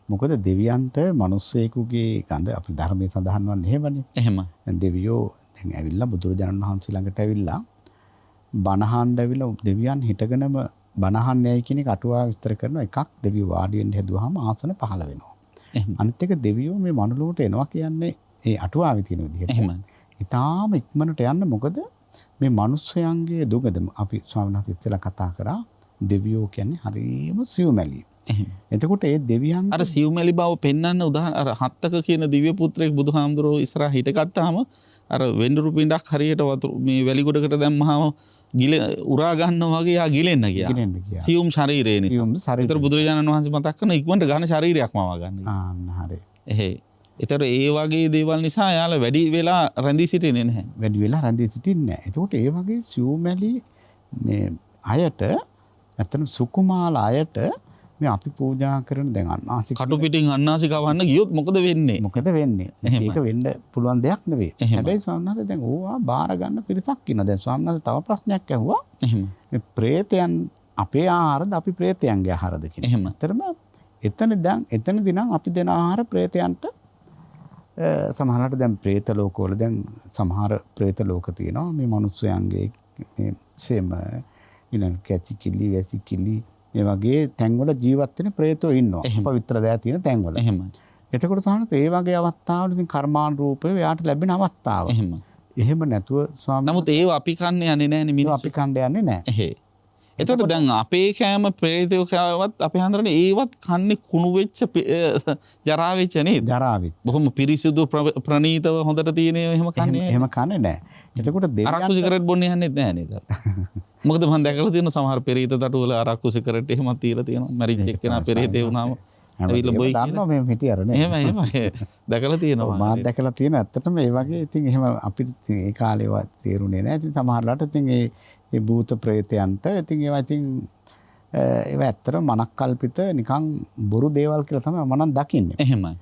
S2: මොකද දෙවියන්ට මිනිස්සෙකුගේ ගඳ අපි ධර්මයේ සඳහන් වන්නේ එහෙමනේ.
S1: එහෙම.
S2: දැන් දෙවියෝ දැන් ඇවිල්ලා බුදුරජාණන් වහන්සේ ළඟට ඇවිල්ලා බණහන් ඇවිල්ලා දෙවියන් හිටගෙනම බණහන්නේයි කියන එක අටුවා විස්තර කරන එකක්. දෙවියෝ වාඩි වෙන්න හැදුවාම ආසන පහළ වෙනවා. අනිත් එක දෙවියෝ මේ මනුලොවට එනවා කියන්නේ ඒ අටුවාවේ තියෙන විදිහට.
S1: එහෙමයි.
S2: ඊටාම ඉක්මනට යන්න මොකද මේ මිනිස්යන්ගේ දුගද අපි ස්වාමීන් වහන්සේ ඉස්සෙල්ලා කතා කරා දෙවියෝ කියන්නේ හරියම සියුමැලි. එතකොට ඒ දෙවියන්
S1: අර සියුමැලි බව පෙන්වන්න උදාහරණ අර හත්තක කියන දිව්‍ය පුත්‍රයෙක් බුදුහාමුදුරුවෝ ඉස්සරහා හිටගත්තාම අර වෙඬුරු පිඬක් හරියට වතුර මේ වැලි ගොඩකට දැම්මහම උරා ගන්නවා වගේ යා ගිලෙන්න ගියා. සියුම් ශරීරය නිසා. ඒතර බුදුරජාණන් වහන්සේ මතක් කරන ඉක්මනට ඝන ශරීරයක් මවා ගන්න.
S2: ආන්න හරි.
S1: ඒතර ඒ වගේ දේවල් නිසා යාලා වැඩි වෙලා රැඳී සිටින්නේ නැහැ.
S2: වැඩි වෙලා රැඳී සිටින්නේ නැහැ. එතකොට ඒ වගේ සියුමැලි මේ අයට ඇත්තටම සුකුමාල අයට මේ අපි පූජා කරන දැන් අන්නාසි
S1: කටු පිටින් අන්නාසි කවන්න ගියොත් මොකද වෙන්නේ?
S2: මොකද වෙන්නේ? ඒක වෙන්න පුළුවන් දෙයක් නෙවෙයි. හැබැයි ස්වාමීන් වහන්සේ දැන් ඕවා බාර ගන්න පිරිසක් ඉන්නවා. දැන් ස්වාමීන් වහන්සේ තව ප්‍රශ්නයක් ඇහුවා. මේ ප්‍රේතයන් අපේ ආහාරද අපි ප්‍රේතයන්ගේ ආහාරද කියන. ඇත්තටම එතනදී නම් අපි දෙන ආහාර ප්‍රේතයන්ට සමහරවිට දැන් ප්‍රේත ලෝකවල දැන් සමහර ප්‍රේත ලෝක තියෙනවා. මේ මිනිස්යන්ගේ මේ සෙම ඊළඟ කැචිකිලි වැසිකිලි මේ වගේ තැන්වල ජීවත් වෙන ප්‍රේතෝ ඉන්නවා. පවිත්‍ර දෑ තියෙන තැන්වල.
S1: එහෙමයි.
S2: එතකොට සාහනත ඒ වගේ අවස්ථාවල ඉතින් කර්මානුරූපව එයාට ලැබෙන අවස්ථාව. එහෙම නැතුව ස්වාමීන්
S1: නමුත් ඒව අපි කන්නේ යන්නේ නැහැ නේ මිනිස්සු.
S2: අපි කන්නේ යන්නේ නැහැ.
S1: එතකොට දැන් අපේ කෑම ප්‍රේතයෝ කෑවත් අපේ හන්දරනේ ඒවත් කන්නේ කුණු වෙච්ච ජරා වෙච්ච නේද? ජරා වෙච්ච. බොහොම පිරිසිදු ප්‍රණීතව හොඳට තියෙන එහෙම කන්නේ.
S2: එහෙම කන්නේ නැහැ. එතකොට දෙවියන්
S1: අරක්කු සිගරට් බොන්නේ යන්නේ නැහැ නේද? මොකද මම දැකලා තියෙන සමහර පෙරේත තටු වල අරක්කු සිගරට් එහෙමත් තියලා තියෙනවා. මැරිච්ච එක්කෙනා පෙරේතේ වුණාම ඇවිල්ලා බොයි
S2: දන්නවා මේ හිටියරනේ.
S1: එහෙම දැකලා තියෙනවා.
S2: මාත් දැකලා තියෙන ඇත්තටම ඒ වගේ ඉතින් එහෙම අපිට ඒ කාලේවත් තේරුනේ නැහැ. ඉතින් සමහරලාට ඉතින් ඒ භූත ප්‍රේතයන්ට ඉතින් ඒවා ඉතින් ඒවා ඇත්තටම මනක්කල්පිත නිකන් බොරු දේවල් කියලා තමයි මම දකින්නේ.
S1: එහෙමයි.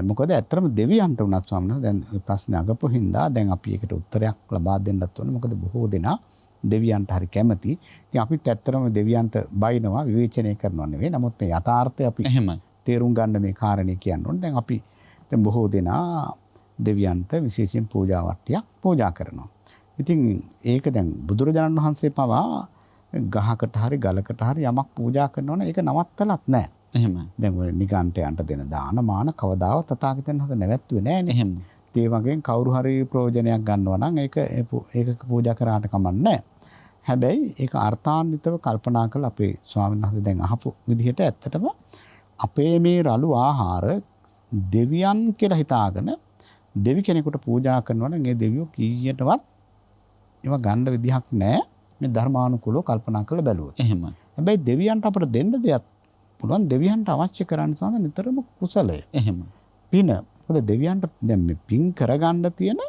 S2: මොකද ඇත්තටම දෙවියන්ට උනත් ස්වාමීන් වහන්සේ දැන් ප්‍රශ්න අගපු හින්දා දැන් අපි ඒකට උත්තරයක් ලබා දෙන්නත් ඕනේ. මොකද බොහෝ දෙනා දෙවියන්ට හරි කැමති. ඉතින් අපිත් ඇත්තටම දෙවියන්ට බයිනවා විවේචනය කරනවා නෙවෙයි. නමුත් මේ යථාර්ථය අපි
S1: එහෙමයි.
S2: තේරුම් ගන්න මේ කාරණේ කියන්න ඕනේ. දැන් අපි දැන් බොහෝ දෙනා දෙවියන්ට විශේෂයෙන් පූජා වට්ටියක් පූජා කරනවා. ඉතින් ඒක දැන් බුදුරජාණන් වහන්සේ පවා ගහකට හරි ගලකට හරි යමක් පූජා කරනවනේ ඒක නවත්තලත් නැහැ.
S1: එහෙමයි.
S2: දැන් ඔය නිගන්ඨයන්ට දෙන දාන මාන කවදාවත් තථාගතයන් වහන්සේ නැවැත්තුවේ නැහැනේ.
S1: එහෙම.
S2: ඒ වගේම කවුරු හරි ප්‍රයෝජනයක් ගන්නවා නම් ඒක පූජා කරාට කමක් නැහැ. හැබැයි ඒක අර්ථාන්විතව කල්පනා කරලා අපේ ස්වාමීන් වහන්සේ දැන් අහපු විදිහට ඇත්තටම අපේ මේ රළු ආහාර දෙවියන් කියලා හිතාගෙන දෙවි කෙනෙකුට පූජා කරනවා නම් ඒ දෙවියෝ කීයටවත් ඒව ගන්න විදිහක් නැහැ. මේ ධර්මානුකූලව කල්පනා කරලා බැලුවොත්.
S1: එහෙමයි.
S2: හැබැයි දෙවියන්ට අපිට දෙන්න දෙයක් පුළුවන්. දෙවියන්ට අවශ්‍ය කරන්නේ තමයි නිතරම කුසලය.
S1: එහෙමයි.
S2: පින. මොකද දෙවියන්ට දැන් මේ පින් කරගන්න තියෙන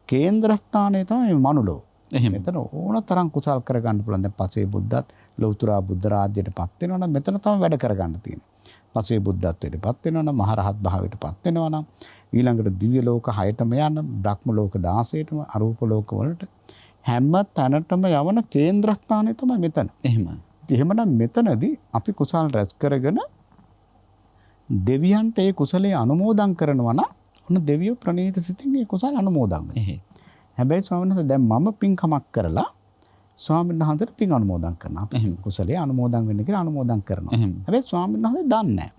S2: කේන්ද්‍රස්ථානය තමයි මනුලෝ.
S1: එහෙමයි.
S2: මෙතන ඕන තරම් කුසල් කරගන්න පුළුවන්. දැන් පසේ බුද්ධත් ලෞතර බුද්ධ රාජ්‍යයටපත් වෙනවා නම් මෙතන තමයි වැඩ කරගන්න තියෙන්නේ. පසේ බුද්ධත්වයටපත් වෙනවා නම් මහරහත් භාවයටපත් වෙනවා නම් ඊළඟට දිව්‍ය ලෝක 6ටම යන බ්‍රහ්ම ලෝක 16ටම අරූප ලෝක වලට හැම තැනටම යවන කේන්ද්‍රස්ථානය තමයි මෙතන.
S1: එහෙමයි.
S2: එහෙමනම් මෙතනදී අපි කුසල් රැස් කරගෙන දෙවියන්ට ඒ කුසලයේ අනුමෝදන් කරනවා නම් ඔන්න දෙවියෝ ප්‍රණීත සිතින් ඒ කුසල අනුමෝදන් වෙනවා.
S1: එහෙයි.
S2: හැබැයි ස්වාමීන් වහන්සේ දැන් මම පින්කමක් කරලා ස්වාමීන් වහන්සේට පින් අනුමෝදන් කරනවා. අපි කුසලයේ අනුමෝදන් වෙන්න කියලා අනුමෝදන් කරනවා. හැබැයි ස්වාමීන් වහන්සේ දන්නේ නැහැ.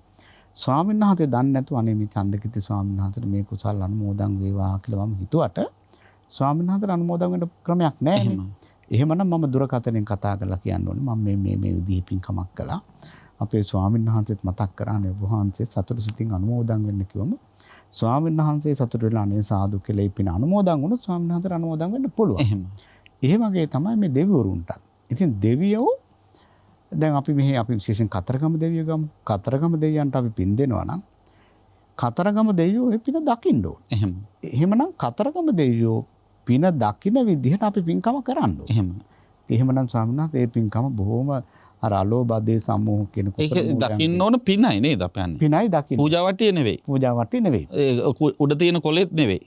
S2: ස්වාමීන් වහන්සේ දන්නේ නැතුව අනේ මේ චන්දකිති ස්වාමීන් වහන්සේට මේ කුසල අනුමෝදන් වේවා කියලා මම හිතුවට ස්වාමීන් වහන්සේට අනුමෝදන් වෙන්න ක්‍රමයක් නැහැ. එහෙමනම් මම දුරකථනයෙන් කතා කරලා කියන්න ඕනේ මම මේ විදිහේ පින්කමක් කළා. අපේ ස්වාමීන් වහන්සේත් මතක් කරානේ ඔබ වහන්සේ සතුටු සිතින් අනුමෝදන් වෙන්න කිව්වම ස්වාමීන් වහන්සේ සතුටු වෙලා අනේ සාදු කියලා ඒ පින අනුමෝදන් වුණොත් ස්වාමීන් වහන්සේට අනුමෝදන් වෙන්න පුළුවන්. ඒ වගේ තමයි මේ දෙවිවරුන්ට. ඉතින් දෙවියෝ දැන් අපි විශේෂයෙන් කතරගම දෙවියෝ ගමු. කතරගම දෙවියන්ට අපි පින් දෙනවා නම් කතරගම දෙවියෝ ඒ පින දකින්න ඕනේ. එහෙමනම් කතරගම දෙවියෝ පින දකින්න විදිහට අපි පින්කම කරන්න ඕනේ. එහෙමනම් ස්වාමීන් වහන්සේ ඒ පින්කම බොහොම අර අලෝබදේ සමූහ කියන
S1: ඒක දකින්න ඕන පිනයි නේද අපයන්නේ.
S2: පිනයි දකින්න.
S1: පූජා වට්ටිය නෙවෙයි.
S2: පූජා වට්ටිය නෙවෙයි.
S1: උඩ තියෙන කොලෙත් නෙවෙයි.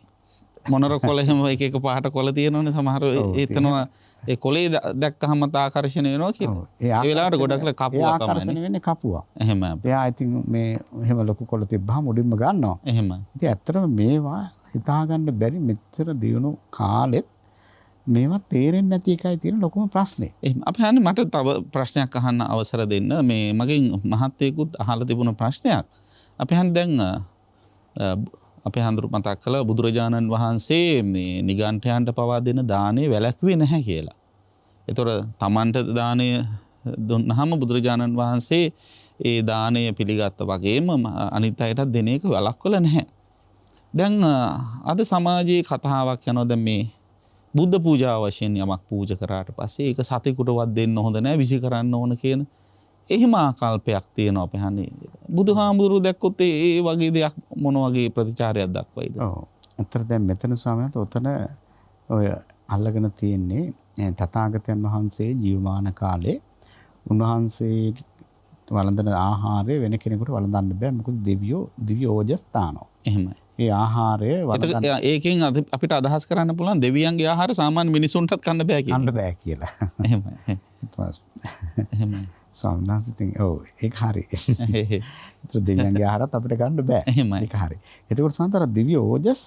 S1: මොනර කොළ එහෙම එක එක පහට කොළ තියෙනවනේ සමහර එතනවා ඒ කොලේ දැක්කහම ආකර්ෂණය වෙනවා කියලා. ඒ වෙලාවට ගොඩක් කපුවා තමයි.
S2: ආකර්ෂණය වෙන්නේ කපුවා.
S1: එහෙම.
S2: එයා ඉතින් මේ එහෙම ලොකු කොළ තිබ්බහම උඩින්ම ගන්නවා.
S1: එහෙම.
S2: ඉතින් ඇත්තටම මේවා හිතාගන්න බැරි මෙච්චර දියුණු කාලෙත් මේවා තේරෙන්නේ නැති එකයි තියෙන ලොකුම ප්‍රශ්නේ.
S1: එහෙම. අපි හන්නේ මට තව ප්‍රශ්නයක් අහන්න අවසර දෙන්න. මේ මගෙන් මහත්තයෙකුත් අහලා තිබුණ ප්‍රශ්නයක්. අපි හන්නේ දැන් අපේ හඳුරු මතක් කළා බුදුරජාණන් වහන්සේ මේ නිගණ්ඨයන්ට පවා දෙන දානේ වැළැක්ුවේ නැහැ කියලා. ඒතොර තමන්ට දානය දුන්නාම බුදුරජාණන් වහන්සේ ඒ දානය පිළිගත්තා වගේම අනිත් අයටත් දෙන එක වළක්වලා නැහැ. දැන් අද සමාජයේ කතාවක් යනවා දැන් මේ බුද්ධ පූජාව වශයෙන් යමක් පූජා කරාට පස්සේ ඒක සතෙකුටවත් දෙන්න හොඳ නැහැ විසි කරන්න ඕන කියන එහෙම ආකල්පයක් තියෙනවා අපි හන්නේ. බුදුහාමුදුරුවෝ දැක්කොත් ඒ වගේ දෙයක් මොන වගේ ප්‍රතිචාරයක් දක්වයිද?
S2: ඔව්. අතර දැන් මෙතන ස්වාමීන් ඔතන ඔය අල්ලගෙන තියෙන්නේ තථාගතයන් වහන්සේ ජීවමාන කාලේ උන්වහන්සේ වළඳන ආහාරය වෙන කෙනෙකුට වළඳන්න බෑ. මොකද දිව්‍ය ඕජස් තානවා. එහෙමයි. ඒ ආහාරය වළඳන
S1: ඒකෙන් අපිට අදහස් කරන්න පුළුවන් දෙවියන්ගේ ආහාර සාමාන්‍ය මිනිසුන්ටත් කන්න බෑ කියලා.
S2: කන්න බෑ කියලා.
S1: එහෙමයි.
S2: එහෙමයි. ස්වාමීන් වහන්සේ ඉතින් ඔව් ඒක හරි. ඒතර දෙවියන්ගේ ආහාරත් අපිට ගන්න බෑ. ඒක හරි. එතකොට සාන්තර දිව්‍ය ඕජස්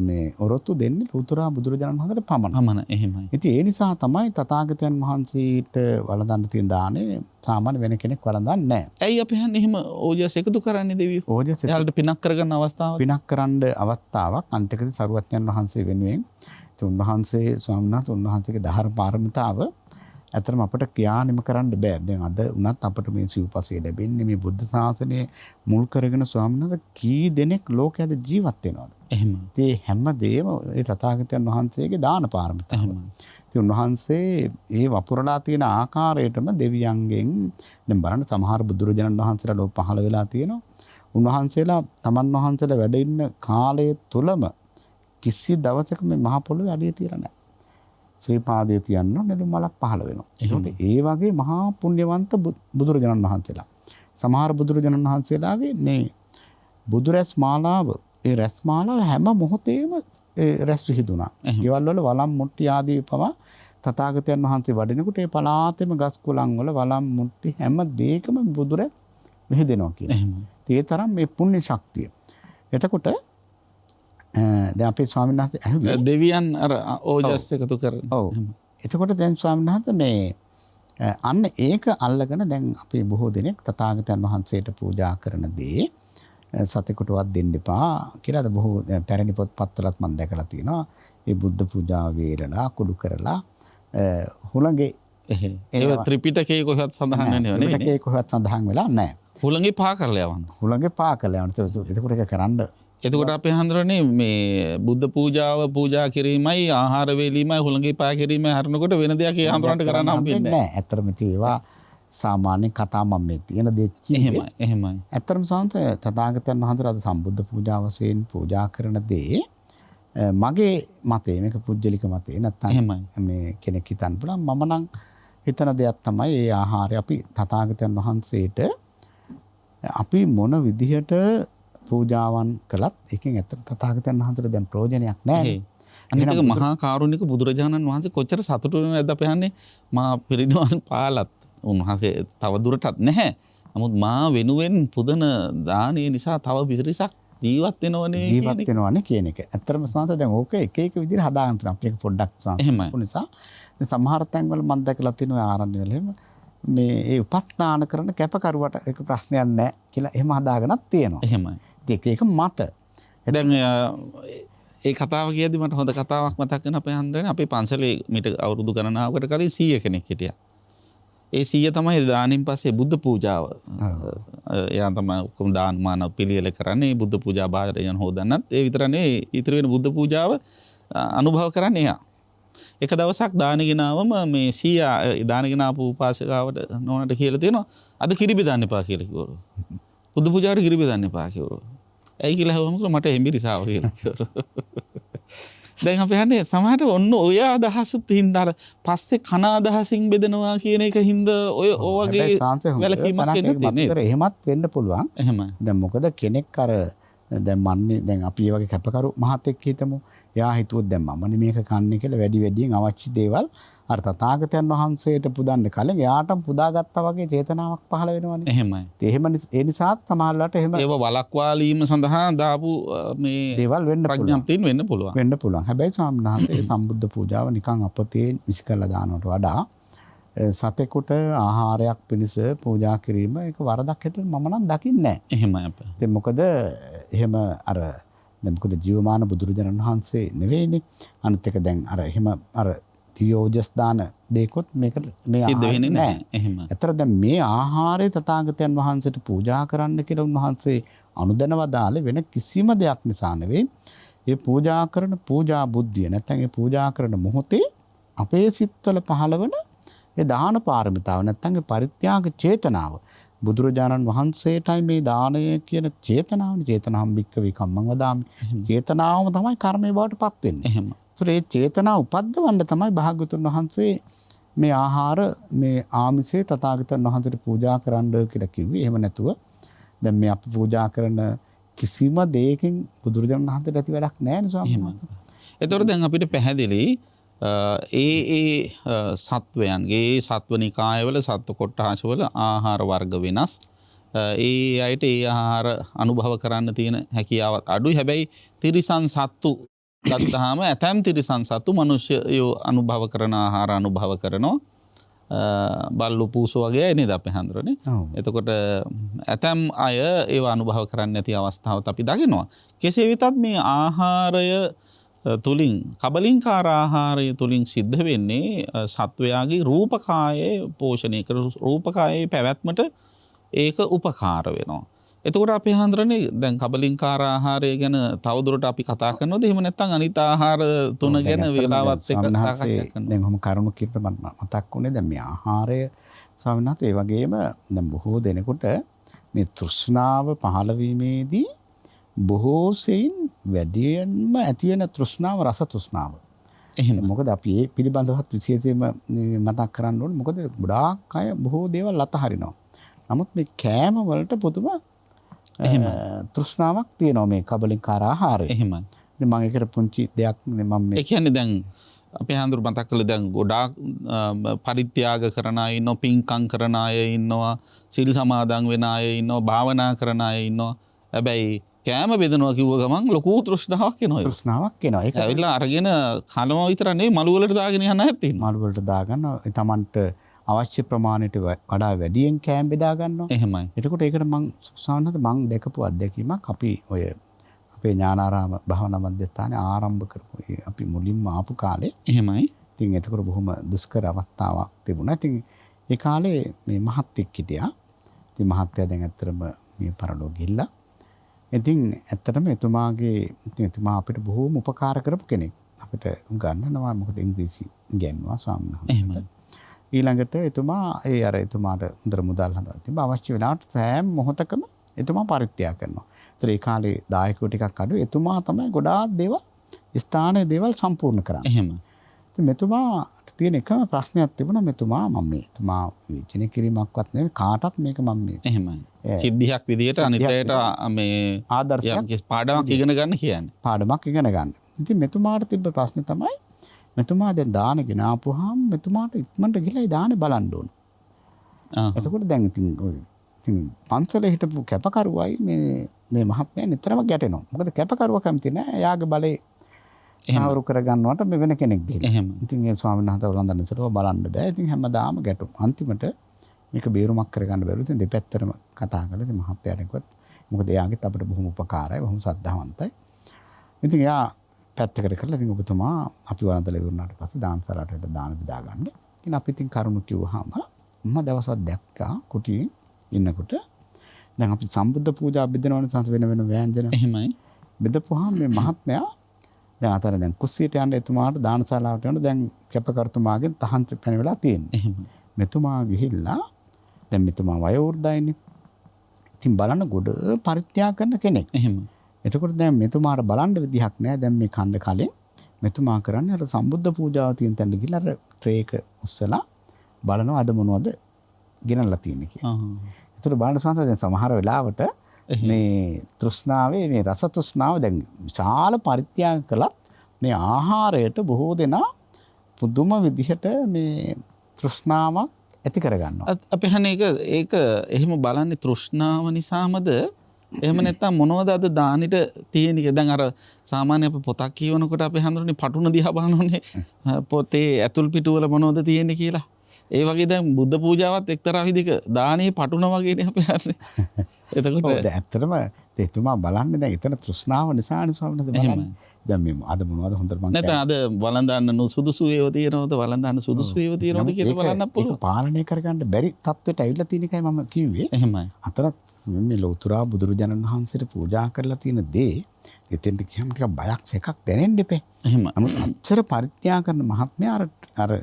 S2: මේ ඔරොත්තු දෙන්නේ උතුරා බුදුරජාණන් වහන්සේට පමණ.
S1: එහෙමයි.
S2: ඉතින් ඒ නිසා තමයි තථාගතයන් වහන්සේට වළඳන්න තියෙන දානේ සාමාන්‍ය වෙන කෙනෙක් වළඳන්නේ නැහැ.
S1: ඇයි අපි හන්නේ එහෙම ඕජස් එකතු කරන්නේ දෙවියෝ?
S2: ඕජස්
S1: එයාලට පිනක් කරගන්න අවස්ථාවක්.
S2: පිනක් කරන්න අවස්ථාවක් අන්තිකදී සරුවඥන් වහන්සේ වෙනුවෙන් ඉතින් උන්වහන්සේ ස්වාමීන් වහන්සේ උන්වහන්සේගේ ධර්ම පාරමිතාව ඇත්තටම අපිට කියානිම කරන්න බෑ. දැන් අද උනත් අපිට මේ සිව්පසය ලැබෙන්නේ මේ බුද්ධ ශාසනය මුල් කරගෙන ස්වාමීන් වහන්සේ කී දෙනෙක් ලෝකයේ ජීවත් වෙනවද? එහෙම. ඒ හැමදේම ඒ තථාගතයන් වහන්සේගේ දාන පාරමිතාව. ඉතින් උන්වහන්සේ ඒ වපුරලා තියෙන ආකාරයටම දෙවියන්ගෙන් දැන් බලන්න සමහර බුදුරජාණන් වහන්සේලා ලෝක පහළ වෙලා තියෙනවා. උන්වහන්සේලා තමන් වහන්සේලා වැඩ ඉන්න කාලය තුලම කිසි දවසක මේ මහ පොළොවේ අඩිය තියලා නැහැ. ශ්‍රී පාදයේ තියන්න නෙළුම් මලක් පහළ වෙනවා. ඒකට ඒ වගේ මහා පුණ්‍යවන්ත බුදුරජාණන් වහන්සේලා. සමහර බුදුරජාණන් වහන්සේලාගේ මේ බුදුරැස් මාලාව, ඒ රැස් මාලාව හැම මොහොතේම රැස් විහිදුණා. ගෙවල් වල වළම් මුට්ටි ආදී පවා තථාගතයන් වහන්සේ වඩිනකොට ඒ පලාතෙම ගස් කොළන් වල වලම් මුට්ටි හැම දෙයකම බුදුරැත් මෙහෙදෙනවා කියන. ඒ තරම් මේ පුණ්‍ය ශක්තිය. එතකොට දැන් අපේ ස්වාමීන් වහන්සේ ඇහුවේ
S1: දෙවියන් අර ඕජස් එකතු කරන.
S2: ඔව්. එතකොට දැන් ස්වාමීන් වහන්සේ මේ අන්න ඒක අල්ලගෙන දැන් අපි බොහෝ දෙනෙක් තථාගතයන් වහන්සේට පූජා කරන දේ සතෙකුටවත් දෙන්න එපා කියලා අද බොහෝ පැරණි පොත්පත්වලත් මම දැකලා තියෙනවා. ඒ බුද්ධ පූජාව වේලලා කුඩු කරලා හුළඟේ
S1: ඒ ත්‍රිපිටකයේ කොහෙවත් සඳහන් නැහැ නේ.
S2: ත්‍රිපිටකයේ කොහෙවත් සඳහන් වෙලා නැහැ.
S1: හුළඟේ පා කරලා යවන්න.
S2: හුළඟේ පා කරලා යවන්න. එතකොට ඒක කරන්න.
S1: එතකොට අපේ හඳුරන්නේ මේ බුද්ධ පූජාව පූජා කිරීමයි ආහාර වේලීමයි හුළඟේ පා කිරීමයි හරනකොට වෙන දෙයක් ඒ හඳුරන්න කරන්න හම්බෙන්නේ නැහැ.
S2: ඇත්තටම ඒවා සාමාන්‍ය කතා මම මේ තියෙන දෙච්චි.
S1: එහෙමයි.
S2: ඇත්තටම සාන්ත තථාගතයන් වහන්සේ අද සම්බුද්ධ පූජාව වශයෙන් පූජා කරන දේ මගේ මතේ මේක පුජ්‍යලික මතේ නැත්තම් මේ කෙනෙක් හිතන්න පුළුවන් මම නම් හිතන දෙයක් තමයි ඒ ආහාරය අපි තථාගතයන් වහන්සේට අපි මොන විදිහට පූජාවන් කළත් එකෙන් ඇත්ත තථාගතයන් වහන්සේට දැන් ප්‍රයෝජනයක් නැහැ.
S1: අනිත් එක මහා කාරුණික බුදුරජාණන් වහන්සේ කොච්චර සතුටු වෙනවද අපි හන්නේ මා පිරිනිවන් පාලත් උන්වහන්සේ තව දුරටත් නැහැ. නමුත් මා වෙනුවෙන් පුදන දානය නිසා තව පිරිසක් ජීවත් වෙනවනේ
S2: කියන එක. ඇත්තටම සංස දැන් ඕක එක එක විදිහට හදාගන්න තියෙනවා. අපි ඒක පොඩ්ඩක් සංස නිසා සමහර තැන්වල මම දැකලා තියෙනවා ආරණ්‍ය වල එහෙම මේ ඒ උපස්ථාන කරන කැපකරුවට ඒක ප්‍රශ්නයක් නැහැ කියලා එහෙම හදාගෙනත් තියෙනවා.
S1: එහෙමයි.
S2: ඒක මත.
S1: දැන් ඒ කතාව කියද්දි මට හොඳ කතාවක් මතක් වෙන අපේ හන්දරනේ අපේ පන්සලේ මිට අවුරුදු ගණනාවකට කලින් 100 කෙනෙක් හිටියා. ඒ 100 තමයි දානින් පස්සේ බුද්ධ පූජාව. එයා තමයි ඔක්කොම දාන මාන පිළියෙල කරන්නේ බුද්ධ පූජා බාහිරයන් හොදන්නත් ඒ විතර නෙවෙයි ඉතිරි වෙන බුද්ධ පූජාව අනුභව කරන්නේ එයා. එක දවසක් දාන ගෙනාවම මේ 100 දාන ගෙනාපු උපාසකාවට නෝනට කියලා තියෙනවා අද කිරි බෙදන්න එපා කියලා කිව්වලු. බුද්ධ පූජාවට කිරි බෙදන්න එපා කිව්වලු. ඇයි කියලා හවම මට එම්බිරිසාව කියලා කිව්වලු. දැන් අපි හන්නේ සමහරට ඔන්න ඔය අදහසුත් හින්දා අර පස්සේ කන අදහසින් බෙදනවා කියන එක හින්දා ඔය වගේ වැලකීමක් එන්නේ නේද?
S2: එහෙමත් වෙන්න පුළුවන්.
S1: එහෙමයි.
S2: දැන් මොකද කෙනෙක් අර දැන් මන්නේ දැන් අපි මේ වගේ කැපකරු මහතෙක් හිතමු. එයා හිතුවොත් දැන් මමනේ මේක කන්නේ කියලා වැඩි වැඩියෙන් අවශ්‍ය දේවල් අර තථාගතයන් වහන්සේට පුදන්න කලින් එයාටම පුදාගත්තා වගේ චේතනාවක් පහළ වෙනවනේ.
S1: එහෙමයි.
S2: ඒ නිසාත් සමහරවිට එහෙම
S1: ඒව වලක්වාලීම සඳහා දාපු මේ
S2: දේවල් වෙන්න
S1: ප්‍රඥාප්තියෙන් වෙන්න පුළුවන්.
S2: වෙන්න පුළුවන්. හැබැයි ස්වාමීන් වහන්සේ සම්බුද්ධ පූජාව නිකන් අපතේ විසි කරලා දානවට වඩා සතෙකුට ආහාරයක් පිණිස පූජා කිරීම ඒක වරදක් හැටියට මම නම් දකින්නේ නැහැ.
S1: එහෙමයි අපේ.
S2: දැන් මොකද එහෙම අර දැන් මොකද ජීවමාන බුදුරජාණන් වහන්සේ නෙවෙයිනේ. අනිත් එක දැන් අර එහෙම අර තියෝජස් දාන දෙකොත් මේකට මේ
S1: සිද්ධ වෙන්නේ නැහැ. එහෙම.
S2: ඇත්තට දැන් මේ ආහාරය තථාගතයන් වහන්සේට පූජා කරන්න කියලා උන්වහන්සේ අනුදැනව දාලේ වෙන කිසිම දෙයක් නිසා නෙවෙයි. මේ පූජා කරන පූජා බුද්ධිය නැත්නම් ඒ පූජා කරන මොහොතේ අපේ සිත්වල පහළවන ඒ දාන පාරමිතාව නැත්නම් ඒ පරිත්‍යාග චේතනාව බුදුරජාණන් වහන්සේටයි මේ දානය කියන චේතනාවනේ චේතනාම් භික්ඛවේ කම්මං වදාමි. චේතනාවම තමයි කර්මයේ බවට පත් වෙන්නේ.
S1: එහෙම.
S2: ඒ චේතනාව උපද්දවන්න තමයි භාග්‍යවතුන් වහන්සේ මේ ආහාර මේ ආමිෂේ තථාගතයන් වහන්සේට පූජා කරන්න කියලා කිව්වේ. එහෙම නැතුව දැන් මේ අපි පූජා කරන කිසිම දෙයකින් බුදුරජාණන් වහන්සේට ඇති වැඩක් නැහැ නේ ස්වාමීන් වහන්සේ.
S1: ඒතකොට දැන් අපිට පැහැදිලි ඒ සත්වයන්ගේ සත්වනිකායවල සත්ව කොට්ටාශවල ආහාර වර්ග වෙනස්. ඒ අයට ඒ ආහාර අනුභව කරන්න තියෙන හැකියාවත් අඩුයි. හැබැයි තිරිසන් සත්තු ගත්තාම ඇතැම් තිරිසන් සත්තු මනුෂ්‍යයෝ අනුභව කරන ආහාර අනුභව කරනවා. බල්ලු පූසු වගේ නේද අපේ හඳුරන්නේ. එතකොට ඇතැම් අය ඒව අනුභව කරන්න නැති අවස්ථාවත් අපි දකිනවා. කෙසේ වෙතත් මේ ආහාරය තුලින් කබලින්කාර ආහාරය තුලින් සිද්ධ වෙන්නේ සත්වයාගේ රූපකායේ පෝෂණය කර රූපකායේ පැවැත්මට ඒක උපකාර වෙනවා. එතකොට අපි හඳුරන්නේ දැන් කබලින්කාර ආහාරය ගැන තවදුරට අපි කතා කරනවද එහෙම නැත්නම් අනිත් ආහාර තුන ගැන වේලාවත් එක්ක සාකච්ඡා කරනවා.
S2: දැන් කොහොම කරුණු කිප්ප මතක් වුණේ දැන් මේ ආහාරය ස්වාමීන් වහන්සේ ඒ වගේම දැන් බොහෝ දෙනෙකුට මේ තෘෂ්ණාව පහළ වීමේදී බොහෝ සෙයින් වැඩියෙන්ම ඇති වෙන තෘෂ්ණාව රස තෘෂ්ණාව. එහෙම. මොකද අපි ඒ පිළිබඳවත් විශේෂයෙන්ම මතක් කරන්න ඕනේ. මොකද ගොඩාක් අය බොහෝ දේවල් අතහරිනවා. නමුත් මේ කෑම වලට පුදුම එහෙම තෘෂ්ණාවක් තියෙනවා මේ කබලින්කාර ආහාරය.
S1: එහෙමයි.
S2: දැන් මම ඒකට පුංචි දෙයක් මම
S1: ඒ කියන්නේ දැන් අපේ හඳුරු මතක් කළ දැන් ගොඩාක් පරිත්‍යාග කරන අය ඉන්නවා, පින්කම් කරන අය ඉන්නවා, සිල් සමාදන් වෙන අය ඉන්නවා, භාවනා කරන අය ඉන්නවා. හැබැයි කෑම බෙදනවා කිව්ව ගමන් ලොකු තෘෂ්ණාවක් එනවා.
S2: තෘෂ්ණාවක් එනවා. ඒක
S1: ඇවිල්ලා අරගෙන කනවා විතර නෙවෙයි මළු වලට දාගෙන යන අයත් ඉන්නවා.
S2: මළු වලට දාගන්න තමන්ට අවශ්‍ය ප්‍රමාණයට වඩා වැඩියෙන් කෑම බෙදා ගන්නවා.
S1: එහෙමයි.
S2: එතකොට ඒකට මං දැකපු අත්දැකීමක් අපි ඔය අපේ ඥානාරාම භාවනා මධ්‍යස්ථානයේ ආරම්භ කරපු අපි මුලින්ම ආපු කාලේ
S1: එහෙමයි.
S2: ඉතින් එතකොට බොහොම දුෂ්කර අවස්ථාවක් තිබුණා. ඉතින් ඒ කාලේ මේ මහත්තයෙක් හිටියා. ඉතින් මහත්තයා දැන් ඇත්තටම මේ පරලෝ ගිහිල්ලා. ඉතින් ඇත්තටම එතුමා අපිට බොහොම උපකාර කරපු කෙනෙක්. අපිට ගන්නනවා මොකද ඉංග්‍රීසි ඉගෙනුවා ස්වාමීන් වහන්සේ.
S1: එහෙමයි.
S2: ඊළඟට එතුමාට හොඳට මුදල් හදලා තිබ්බා. අවශ්‍ය වෙලාවට සෑම මොහොතකම එතුමා පරිත්‍යාග කරනවා. ඒතර ඒ කාලේ දායකයෝ ටිකක් අඩු. එතුමා තමයි ගොඩාක් දේවල් ස්ථානයේ දේවල් සම්පූර්ණ කරන්නේ.
S1: එහෙම.
S2: ඉතින් මෙතුමාට තියෙන එකම ප්‍රශ්නයක් තිබුණා මෙතුමා විචින කිරීමක්වත් නෙවෙයි කාටත් මේක මම මේ
S1: එහෙමයි. සිද්ධියක් විදිහට අනිත්යට මේ
S2: ආදර්ශයක්
S1: පාඩමක් ඉගෙන ගන්න කියන්නේ.
S2: පාඩමක් ඉගෙන ගන්න. ඉතින් මෙතුමාට තිබ්බ ප්‍රශ්නේ තමයි මෙතුමා දැන් දාන ගෙනාපුවාම මෙතුමාට ඉක්මනට ගිහලා ඒ දානේ බලන්න ඕන. එතකොට දැන් ඉතින් පන්සලේ හිටපු කැපකරුවයි මේ මහත්මයා නිතරම ගැටෙනවා. මොකද කැපකරුවා කැමති නෑ එයාගේ බලේ ආවරු කරගන්නවට මේ වෙන කෙනෙක් ගිහින්.
S1: එහෙම.
S2: ඉතින් ඒ ස්වාමීන් වහන්සේ වළඳන ඉස්සරව බලන්න බෑ. ඉතින් හැමදාම ගැටුම්. අන්තිමට මේක බේරුමක් කරගන්න බැරුව ඉතින් දෙපැත්තටම කතා කරලා ඉතින් මහත්මයාට කිව්වත් මොකද එයාගෙත් අපිට බොහොම උපකාරයි, බොහොම සද්ධාවන්තයි. ඉතින් එයා පැත්තකට කරලා ඉතින් ඔබතුමා අපි වළඳලා ඉවරනාට පස්සේ දානසලාට දාන බෙදා ගන්න. ඉතින් අපි ඉතින් කරුණු කිව්වහම මම දවසක් දැක්කා කුටියෙන් ඉන්නකොට දැන් අපි සම්බුද්ධ පූජා බෙදනවනේ සංස වෙන වෑංජන.
S1: එහෙමයි.
S2: බෙදපුවාම මේ මහත්මයා දැන් කුස්සියට යන්න එතුමාට දානශාලාවට යන්න දැන් කැපකරුතුමාගෙන් තහංච පැන වෙලා තියෙනවා.
S1: එහෙම.
S2: මෙතුමා ගිහිල්ලා දැන් මෙතුමා වයෝවෘද්ධයිනේ. ඉතින් බලන්න ගොඩ පරිත්‍යාග කරන කෙනෙක්.
S1: එහෙම.
S2: එතකොට දැන් මෙතුමාට බලන්න විදිහක් නැහැ. දැන් මේ කණ්ඩ කලින් මෙතුමා කරන්නේ අර සම්බුද්ධ පූජාව තියෙන තැනට ගිහිල්ලා අර ට්‍රේ එක උස්සලා බලනවා අද මොනවද ගෙනල්ලා තියෙන්නේ කියලා. ඒතර බලන්න සංසද දැන් සමහර වෙලාවට මේ තෘෂ්ණාවේ මේ රස තෘෂ්ණාව දැන් විශාල පරිත්‍යාග කළත් මේ ආහාරයට බොහෝ දෙනා පුදුම විදිහට මේ තෘෂ්ණාවක් ඇති කරගන්නවා.
S1: අපි හන්නේ ඒක එහෙම බලන්නේ තෘෂ්ණාව නිසාමද එහෙම නැත්නම් මොනවද අද දානෙට තියෙන එක දැන් අර සාමාන්‍ය අප පොතක් කියවනකොට අපි හඳුනන්නේ පටුන දිහා බලනෝනේ පොතේ ඇතුල් පිටුවල මොනවද තියෙන්නේ කියලා. ඒ වගේ දැන් බුද්ධ පූජාවත් එක්තරා විදිහක දානේ පටුන වගේනේ අපි හන්නේ. එතකොට
S2: ඇත්තටම එතුමා බලන්නේ දැන් එතන තෘෂ්ණාව නිසානේ ස්වාමීන් වහන්සේ බලන්නේ. දැන් මේ අද මොනවද හොඳට මම
S1: නැත්නම් අද වළඳන්න නුසුදුසු ඒවා තියෙනවද වළඳන්න සුදුසු ඒවා තියෙනවද කියලා බලන්න පුළුවන්.
S2: ඒක පාලනය කරගන්න බැරි තත්ත්වයට ඇවිල්ලා තියෙන එකයි මම කිව්වේ.
S1: එහෙමයි.
S2: අතරත් මේ ලෞතුරා බුදුරජාණන් වහන්සේට පූජා කරලා තියෙන දේ එතෙන්ට ගියම ටිකක් බයක් එකක් දැනෙන්න එපේ.
S1: එහෙම.
S2: නමුත් අච්චර පරිත්‍යාග කරන මහත්මයා අර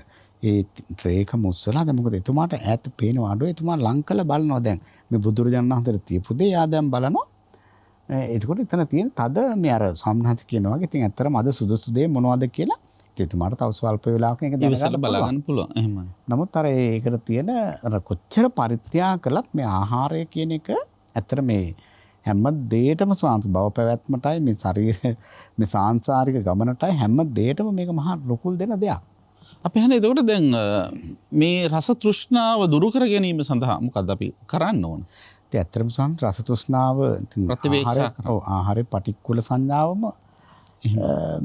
S2: ඒ ට්‍රේක මුස්සලා දැන් මොකද එතුමාට ඈත පේනවා අඩෝ එතුමා ලං කළ බලනවා දැන් මේ බුදුරජාණන් වහන්සේට තියපු දේ යා දැන් බලනවා. එතකොට එතන තියෙන තද මේ අර සම්හත කියනවා වගේ ඉතින් ඇත්තටම අද සුදුසු දේ මොනවද කියලා එතුමාට තව ස්වල්ප වෙලාවක ඒක
S1: දැනගන්න බලන්න පුළුවන්. එහෙමයි.
S2: නමුත් අර ඒකට තියෙන අර කොච්චර පරිත්‍යාග කළත් මේ ආහාරය කියන එක ඇත්තට මේ හැම දෙයකම ස්වාංශ බව පැවැත්මටයි මේ ශරීර මේ සාංශාරික ගමනටයි හැම දෙයකම මේක මහා ලොකුල් දෙන දෙයක්.
S1: අපි හන්නේ එතකොට දැන් මේ රස තෘෂ්ණාව දුරු කර ගැනීම සඳහා මොකද්ද අපි කරන්න ඕන?
S2: ඉතින් ඇත්තටම ස්වාංශ රස තෘෂ්ණාව ආහාරයේ පටික්කුල සංඥාවම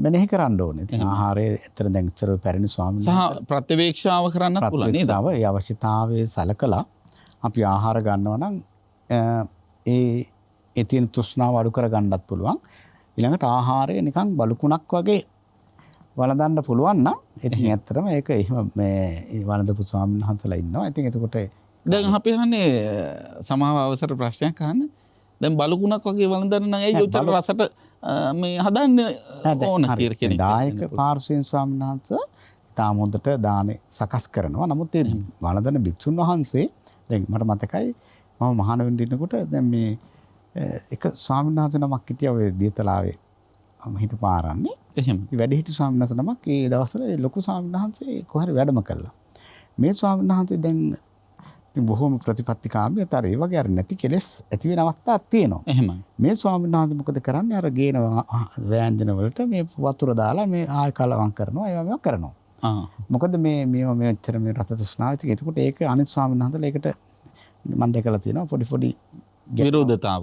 S2: මෙනෙහි කරන්න ඕනේ. ඉතින් ආහාරයේ ඇත්තට දැන් ඉතර පැරණි ස්වාමීන්
S1: සහ ප්‍රතිවේක්ෂාව කරන්නත් පුළුවන් නේද?
S2: ඒ අවශ්‍යතාවයේ සලකලා අපි ආහාර ගන්නවා නම් ඒ තියෙන තෘෂ්ණාව අඩු කර ගන්නත් පුළුවන්. ඊළඟට ආහාරය නිකන් බලුකුණක් වගේ වළඳන්න පුළුවන් නම් ඉතින් ඇත්තටම ඒක එහෙම මේ වළඳපු ස්වාමීන් වහන්සේලා ඉන්නවා. ඉතින් එතකොට
S1: දැන් අපි අහන්නේ සමාව අවසර ප්‍රශ්නයක් අහන්න. දැන් බලුකුණක් වගේ වළඳන්න නම් ඇයි උත්තර රසට මේ හදන්න ඕන කියලා කෙනෙක්.
S2: දායක පාර්ශ්වයෙන් ස්වාමීන් වහන්සේ තාම හොඳට දානේ සකස් කරනවා. නමුත් ඒ වළඳන භික්ෂුන් වහන්සේ දැන් මට මතකයි මම මහාන වෙන්න ඉන්නකොට දැන් මේ එක ස්වාමීන් වහන්සේ නමක් හිටියා ඔය දියතලාවේ හිටපු ආරන්නේ.
S1: එහෙම.
S2: වැඩිහිටි ස්වාමීන් වහන්සේ නමක් ඒ දවස්වල ලොකු ස්වාමීන් වහන්සේ කොහරි වැඩම කළා. මේ ස්වාමීන් වහන්සේ දැන් බොහොම ප්‍රතිපත්තිකාමී අතර ඒ වගේ අර නැති කෙලෙස් ඇති වෙන අවස්ථාවක් තියෙනවා.
S1: එහෙමයි.
S2: මේ ස්වාමීන් වහන්සේ මොකද කරන්නේ? අර ගේන ව්‍යංජන වලට මේ වතුර දාලා මේ ආය කලවම් කරනවා. ඒවා කරනවා. මොකද මේ මෙච්චර මේ රස තෘෂ්ණාව ඉතින් එතකොට ඒක අනිත් ස්වාමීන් වහන්සේලා ඒකට මම දැකලා තියෙනවා පොඩි
S1: විරෝධතාව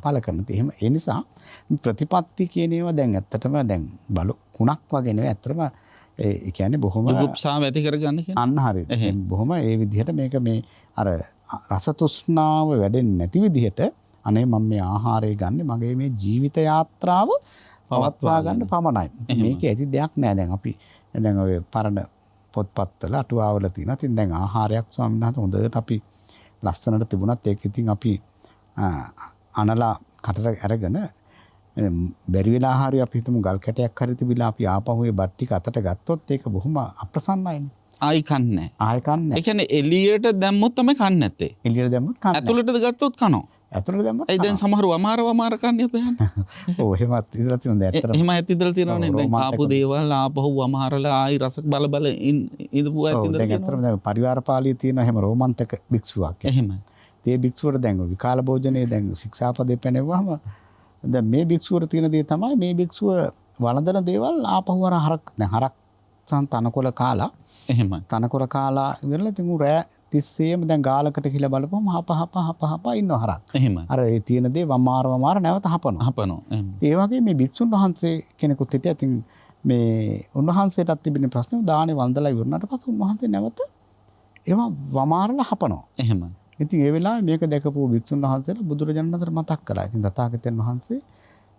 S2: පළ කරන. එහෙම ඒ නිසා ප්‍රතිපත්ති කියන ඒවා දැන් ඇත්තටම දැන් බලු කුණක් වගේ නෙවෙයි ඇත්තටම ඒ කියන්නේ බොහොම
S1: දුක්සාව ඇති කරගන්න කියන්නේ.
S2: අන්න හරියට. බොහොම ඒ විදිහට මේක මේ අර රස තෘෂ්ණාව වැඩෙන්නේ නැති විදිහට අනේ මම මේ ආහාරය ගන්න මගේ මේ ජීවිත යාත්‍රාව පවත්වා ගන්න පමණයි. මේකේ ඇති දෙයක් නෑ. දැන් අපි දැන් ඔය පරණ පොත්පත්වල අටුවාවල තියෙනවා. ඉතින් දැන් ආහාරයක් ස්වාමීන් වහන්සේ හොඳට අපි ලස්සනට තිබුණත් ඒක ඉතින් අපි අනලා කටට අරගෙන බැරි වෙලා හරි අපි හිතමු ගල් කැටයක් හරි තිබිලා අපි ආපහු ඒ බත් ටික අතට ගත්තොත් ඒක බොහොම අප්‍රසන්නයිනේ.
S1: ආයි කන්නේ.
S2: ආයි කන්නේ.
S1: ඒ කියන්නේ එළියට දැම්මොත් තමයි කන්නේ නැත්තේ.
S2: එළියට දැම්මොත් කන්නේ.
S1: ඇතුළටද ගත්තොත් කනවා.
S2: ඇතුළට දැම්මොත්
S1: ඒ දැන් සමහරව අමාර කන්නේ අපේ යන්න.
S2: ඔව් එහෙමත් ඉඳලා තියෙනවා දැන් ඇත්තට.
S1: එහෙම ඉඳලා තියෙනවනේ. දැන් ආපු දේවල් ආපහු අමාරලා ආයි රස බල ඉඳපු ඇත් ඉඳලා
S2: තියෙනවා. දැන් ඇත්තටම දැන් පරිවාර පාළියේ තියෙන හැම රෝමන්තක භික්ෂුවක්.
S1: එහෙමයි.
S2: ඒ භික්ෂුවට දැන් විකාල භෝජනයේ දැන් ශික්ෂාපදේ පැනෙවුවම දැන් මේ භික්ෂුවට තියෙන දේ තමයි මේ භික්ෂුව වළඳන දේවල් ආපහු හරක් තනකොළ කාලා
S1: එහෙමයි.
S2: තනකොළ කාලා ඉවරලා ඉතින් උ රෑ තිස්සේම දැන් ගාලකට කියලා බලපුවම හප ඉන්නවා හරක්.
S1: එහෙමයි.
S2: අර ඒ තියෙන දේ වමාර නැවත හපනවා. ඒ වගේ මේ භික්ෂුන් වහන්සේ කෙනෙකුත් හිටියා. ඉතින් මේ උන්වහන්සේටත් තිබෙන ප්‍රශ්නේ දානේ වන්දලා ඉවරනට පස්සේ උන්වහන්සේ නැවත ඒවා වමාරලා හපනවා.
S1: එහෙමයි.
S2: ඉතින් ඒ වෙලාවේ මේක දැකපු භික්ෂුන් වහන්සේලා බුදුරජාණන් වහන්සේට මතක් කළා. ඉතින් තථාගතයන් වහන්සේ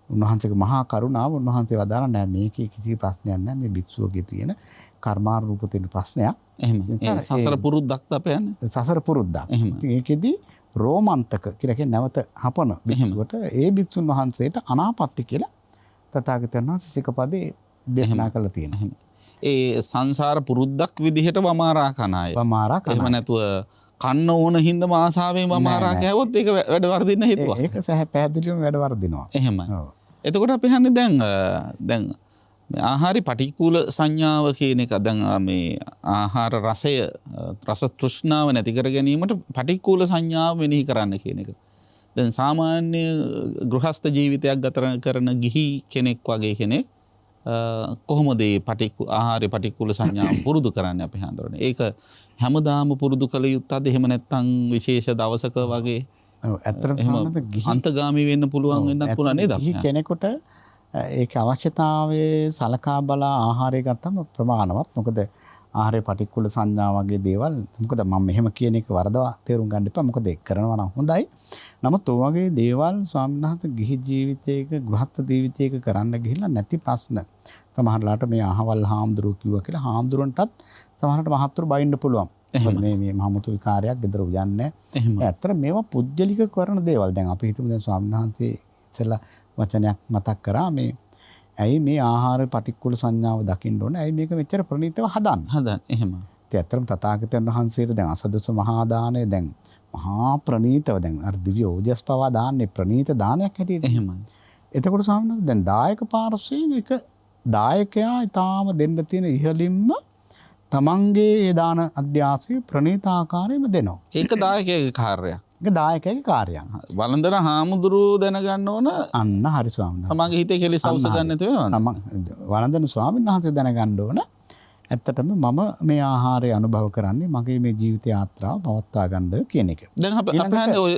S2: උන්වහන්සේගේ මහා කරුණාව උන්වහන්සේ වදාලා නෑ මේකේ කිසි ප්‍රශ්නයක් නෑ මේ භික්ෂුවගේ තියෙන කර්මානුරූප තියෙන ප්‍රශ්නයක්.
S1: එහෙමයි. සසර පුරුද්දක් තපයන්නේ.
S2: සසර පුරුද්දක්. ඉතින් ඒකෙදි රෝමන්තක කියලා කියන නැවත හපන භික්ෂුවට ඒ භික්ෂුන් වහන්සේට අනාපත්ති කියලා තථාගතයන් වහන්සේ සිකපදේ දේශනා කළා තියෙනවා.
S1: ඒ සංසාර පුරුද්දක් විදිහට වමාරා කන අය.
S2: වමාරා කන.
S1: එහෙම නැතුව කන්න ඕන හින්දා ආසාවෙන් වමාරා කෑවොත් ඒක වැඩ වර්ධින්න හේතුවක්.
S2: ඒක පැහැදිලිවම වැඩ වර්ධිනවා.
S1: එහෙමයි. එතකොට අපි හන්නේ දැන් ආහාරي පටික්කුල සංඥාව කියන එක දැන් මේ ආහාර රසය රස තෘෂ්ණාව නැති කර ගැනීමට පටික්කුල සංඥාව මෙනෙහි කරන්න කියන එක. දැන් සාමාන්‍ය ගෘහස්ත ජීවිතයක් ගත කරන ගිහි කෙනෙක් වගේ කෙනෙක් කොහොමද ආහාරي පටික්කුල සංඥාව පුරුදු කරන්නේ අපි හඳුරන්නේ. ඒක හැමදාම පුරුදු කළ යුත්තද එහෙම නැත්නම් විශේෂ දවසක වගේ
S2: ඇත්තටම
S1: අන්තගාමී වෙන්න පුළුවන් වෙන්නත් පුළුවන් නේද?
S2: ගිහි කෙනෙකුට ඒක අවශ්‍යතාවයේ සලකා බලා ආහාරය ගත්තම ප්‍රමාණවත්. මොකද ආහාරයේ පටික්කුල සංඥා වගේ දේවල් මොකද මම මෙහෙම කියන එක වරදවා තේරුම් ගන්න එපා. මොකද ඒක කරනවා නම් හොඳයි. නමුත් ඔය වගේ දේවල් ස්වාමීන් වහන්සේ ගිහි ජීවිතයක ගෘහස්ත ජීවිතයක කරන්න ගිහිල්ලා නැති ප්‍රශ්න සමහරලාට මේ අහවල් හාමුදුරුවෝ කිව්වා කියලා හාමුදුරන්ටත් සමහරට මහත්තුරු බයින්න පුළුවන්. මේ මහමුතු විකාරයක් ගෙදර උයන්නේ. ඇත්තට මේවා පුජ්‍යලික කරන දේවල්. දැන් අපි හිතමු දැන් ස්වාමීන් වහන්සේ ඉස්සෙල්ලා වචනයක් මතක් කරා මේ ඇයි මේ ආහාර පටික්කුල සංඥාව දකින්න ඕනේ? ඇයි මේක මෙච්චර ප්‍රණීතව හදන්න?
S1: එහෙම.
S2: ඉතින් ඇත්තටම තථාගතයන් වහන්සේට දැන් අසදොස මහා දාණය දැන් මහා ප්‍රණීතව දැන් අර දිව්‍ය ඕජස් පවා දාන්නේ ප්‍රණීත දානයක් හැටියට.
S1: එහෙමයි.
S2: එතකොට ස්වාමීන් වහන්සේ දැන් දායක පාර්ශ්වයෙන් එක දායකයා ඊටාම දෙන්න තියෙන ඉහළින්ම තමන්ගේ ඒ දාන අධ්‍යාසය ප්‍රණීත ආකාරයෙන්ම දෙනවා. ඒක
S1: දායකයාගේ කාර්යයක්.
S2: ඒක දායකයාගේ කාර්යයක්.
S1: වළඳන හාමුදුරුවෝ දැනගන්න ඕන.
S2: අන්න හරි ස්වාමීන් වහන්සේ.
S1: තමන්ගේ හිතේ කෙලෙස් අවශ්‍ය ගන්න නැති වෙනවා.
S2: තමන් වළඳන ස්වාමීන් වහන්සේ දැනගන්න ඕන. ඇත්තටම මම මේ ආහාරය අනුභව කරන්නේ මගේ මේ ජීවිත යාත්‍රාව පවත්වා ගන්න කියන එක.
S1: දැන් අපහන්නේ ඔය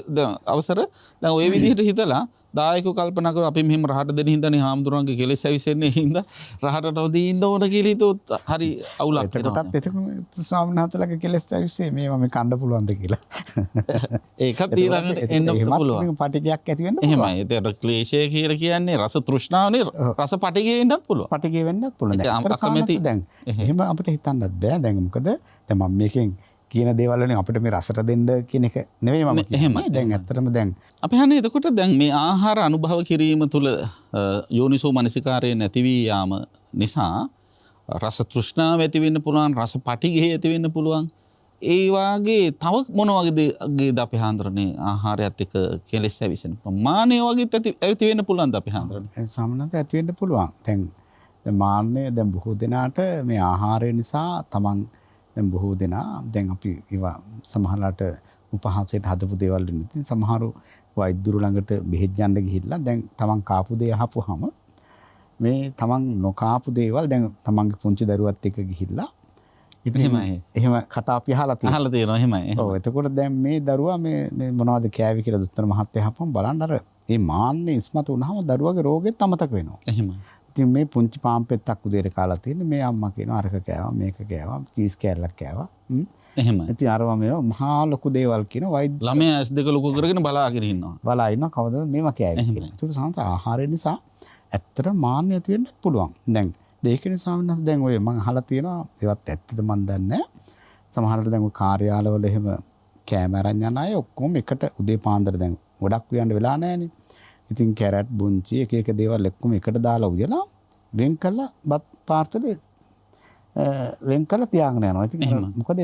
S1: අවසර දැන් ඔය විදිහට හිතලා දායකව කල්පනා කරලා අපි මෙහෙම රහට දෙන හින්දානේ හාමුදුරන්ගේ කෙලෙස් ඇවිසෙන්නේ හින්දා රහටට දින්න ඕන කියලා හිතුවොත් හරි අවුලක් වෙනවා.
S2: එතකොටත් ස්වාමීන් වහන්සේලාගේ කෙලෙස් ඇවිස්සේ මේවා මේ කන්න පුළුවන්ද කියලා.
S1: ඒකත් ඊළඟට එන්න පුළුවන්.
S2: පටිගයක් ඇති වෙන්න පුළුවන්.
S1: එහෙමයි. ඒතර ක්ලේශය කියලා කියන්නේ රස තෘෂ්ණාවනේ රස පටිගය වෙන්නත් පුළුවන්.
S2: පටිගය වෙන්නත් පුළුවන්. දැන් එහෙම අපිට හිතන්නත් බෑ. දැන් මොකද දැන් මම මේකෙන් කියන දේවල් වලින් අපිට මේ රසට දෙන්න කියන එක නෙවෙයි මම කියන්නේ. දැන් ඇත්තටම දැන්
S1: අපි හන්නේ එතකොට දැන් මේ ආහාර අනුභව කිරීම තුළ යෝනිසෝ මනසිකාරය නැති වී යාම නිසා රස තෘෂ්ණාව ඇති වෙන්න පුළුවන්, රස පටිඝය ඇති වෙන්න පුළුවන්. ඒ වාගේ තව මොන වගේද අපි හඳුරන්නේ ආහාරයත් එක්ක කෙලෙස් ඇවිසෙන. මානය වගේත් ඇති වෙන්න පුළුවන්ද අපි හඳුරන්නේ?
S2: සාමාන්‍යයෙන් ඇති වෙන්න පුළුවන්. දැන් මාන්නය දැන් බොහෝ දෙනාට මේ ආහාරය නිසා තමන් දැන් බොහෝ දෙනා දැන් අපි ඒවා සමහරලාට උපහාසයට හදපු දේවල් වෙන. ඉතින් සමහරු වෛද්‍යරු ළඟට බෙහෙත් ගන්න ගිහිල්ලා දැන් තමන් කාපු දේ අහපුවාම මේ තමන් නොකාපු දේවල් දැන් තමන්ගේ පුංචි දරුවත් එක්ක ගිහිල්ලා ඉතින් එහෙම කතා අපි අහලා
S1: තියෙනවා එහෙමයි.
S2: ඔව් එතකොට දැන් මේ දරුවා මේ මොනවද කෑවි කියලා දොස්තර මහත්තයා අහපුවම බලන්න අර මේ මාන්නේ ඉස්මතු වුණාම දරුවගේ රෝගෙත් අමතක වෙනවා.
S1: එහෙමයි.
S2: ඉතින් මේ පුංචි පාම්පෙත්තක් උදේට කාලා තියෙන්නේ මේ අම්මා කියනවා අරක කෑවා මේක කෑවා චීස් කෑල්ලක් කෑවා.
S1: එහෙමයි.
S2: ඉතින් අරවා මේවා මහා ලොකු දේවල් කියන වෛද්‍ය
S1: ළමයා ඇස් දෙක ලොකු කරගෙන බලාගෙන ඉන්නවා.
S2: බලා ඉන්නවා කවදාද මේවා කෑවේ කියලා. ඒකට සාන්ත ආහාරය නිසා ඇත්තට මාන්නය ඇති වෙන්න පුළුවන්. දැන් ඒක නිසා වෙනස් දැන් ඔය මම අහලා තියෙනවා ඒවත් ඇත්තද මන් දන්නේ නැහැ. සමහරවිට දැන් ඔය කාර්යාලවල එහෙම කෑම අරන් යන අය ඔක්කොම එකට උදේ පාන්දර දැන් ගොඩක් උයන්න වෙලා නැහැනේ. ඉතින් කැරට් බුංචි එක දේවල් ඔක්කොම එකට දාලා උයලා වෙන් කළා බත් පාර්සලේ වෙන් කළා තියාගෙන යනවා. ඉතින් මොකද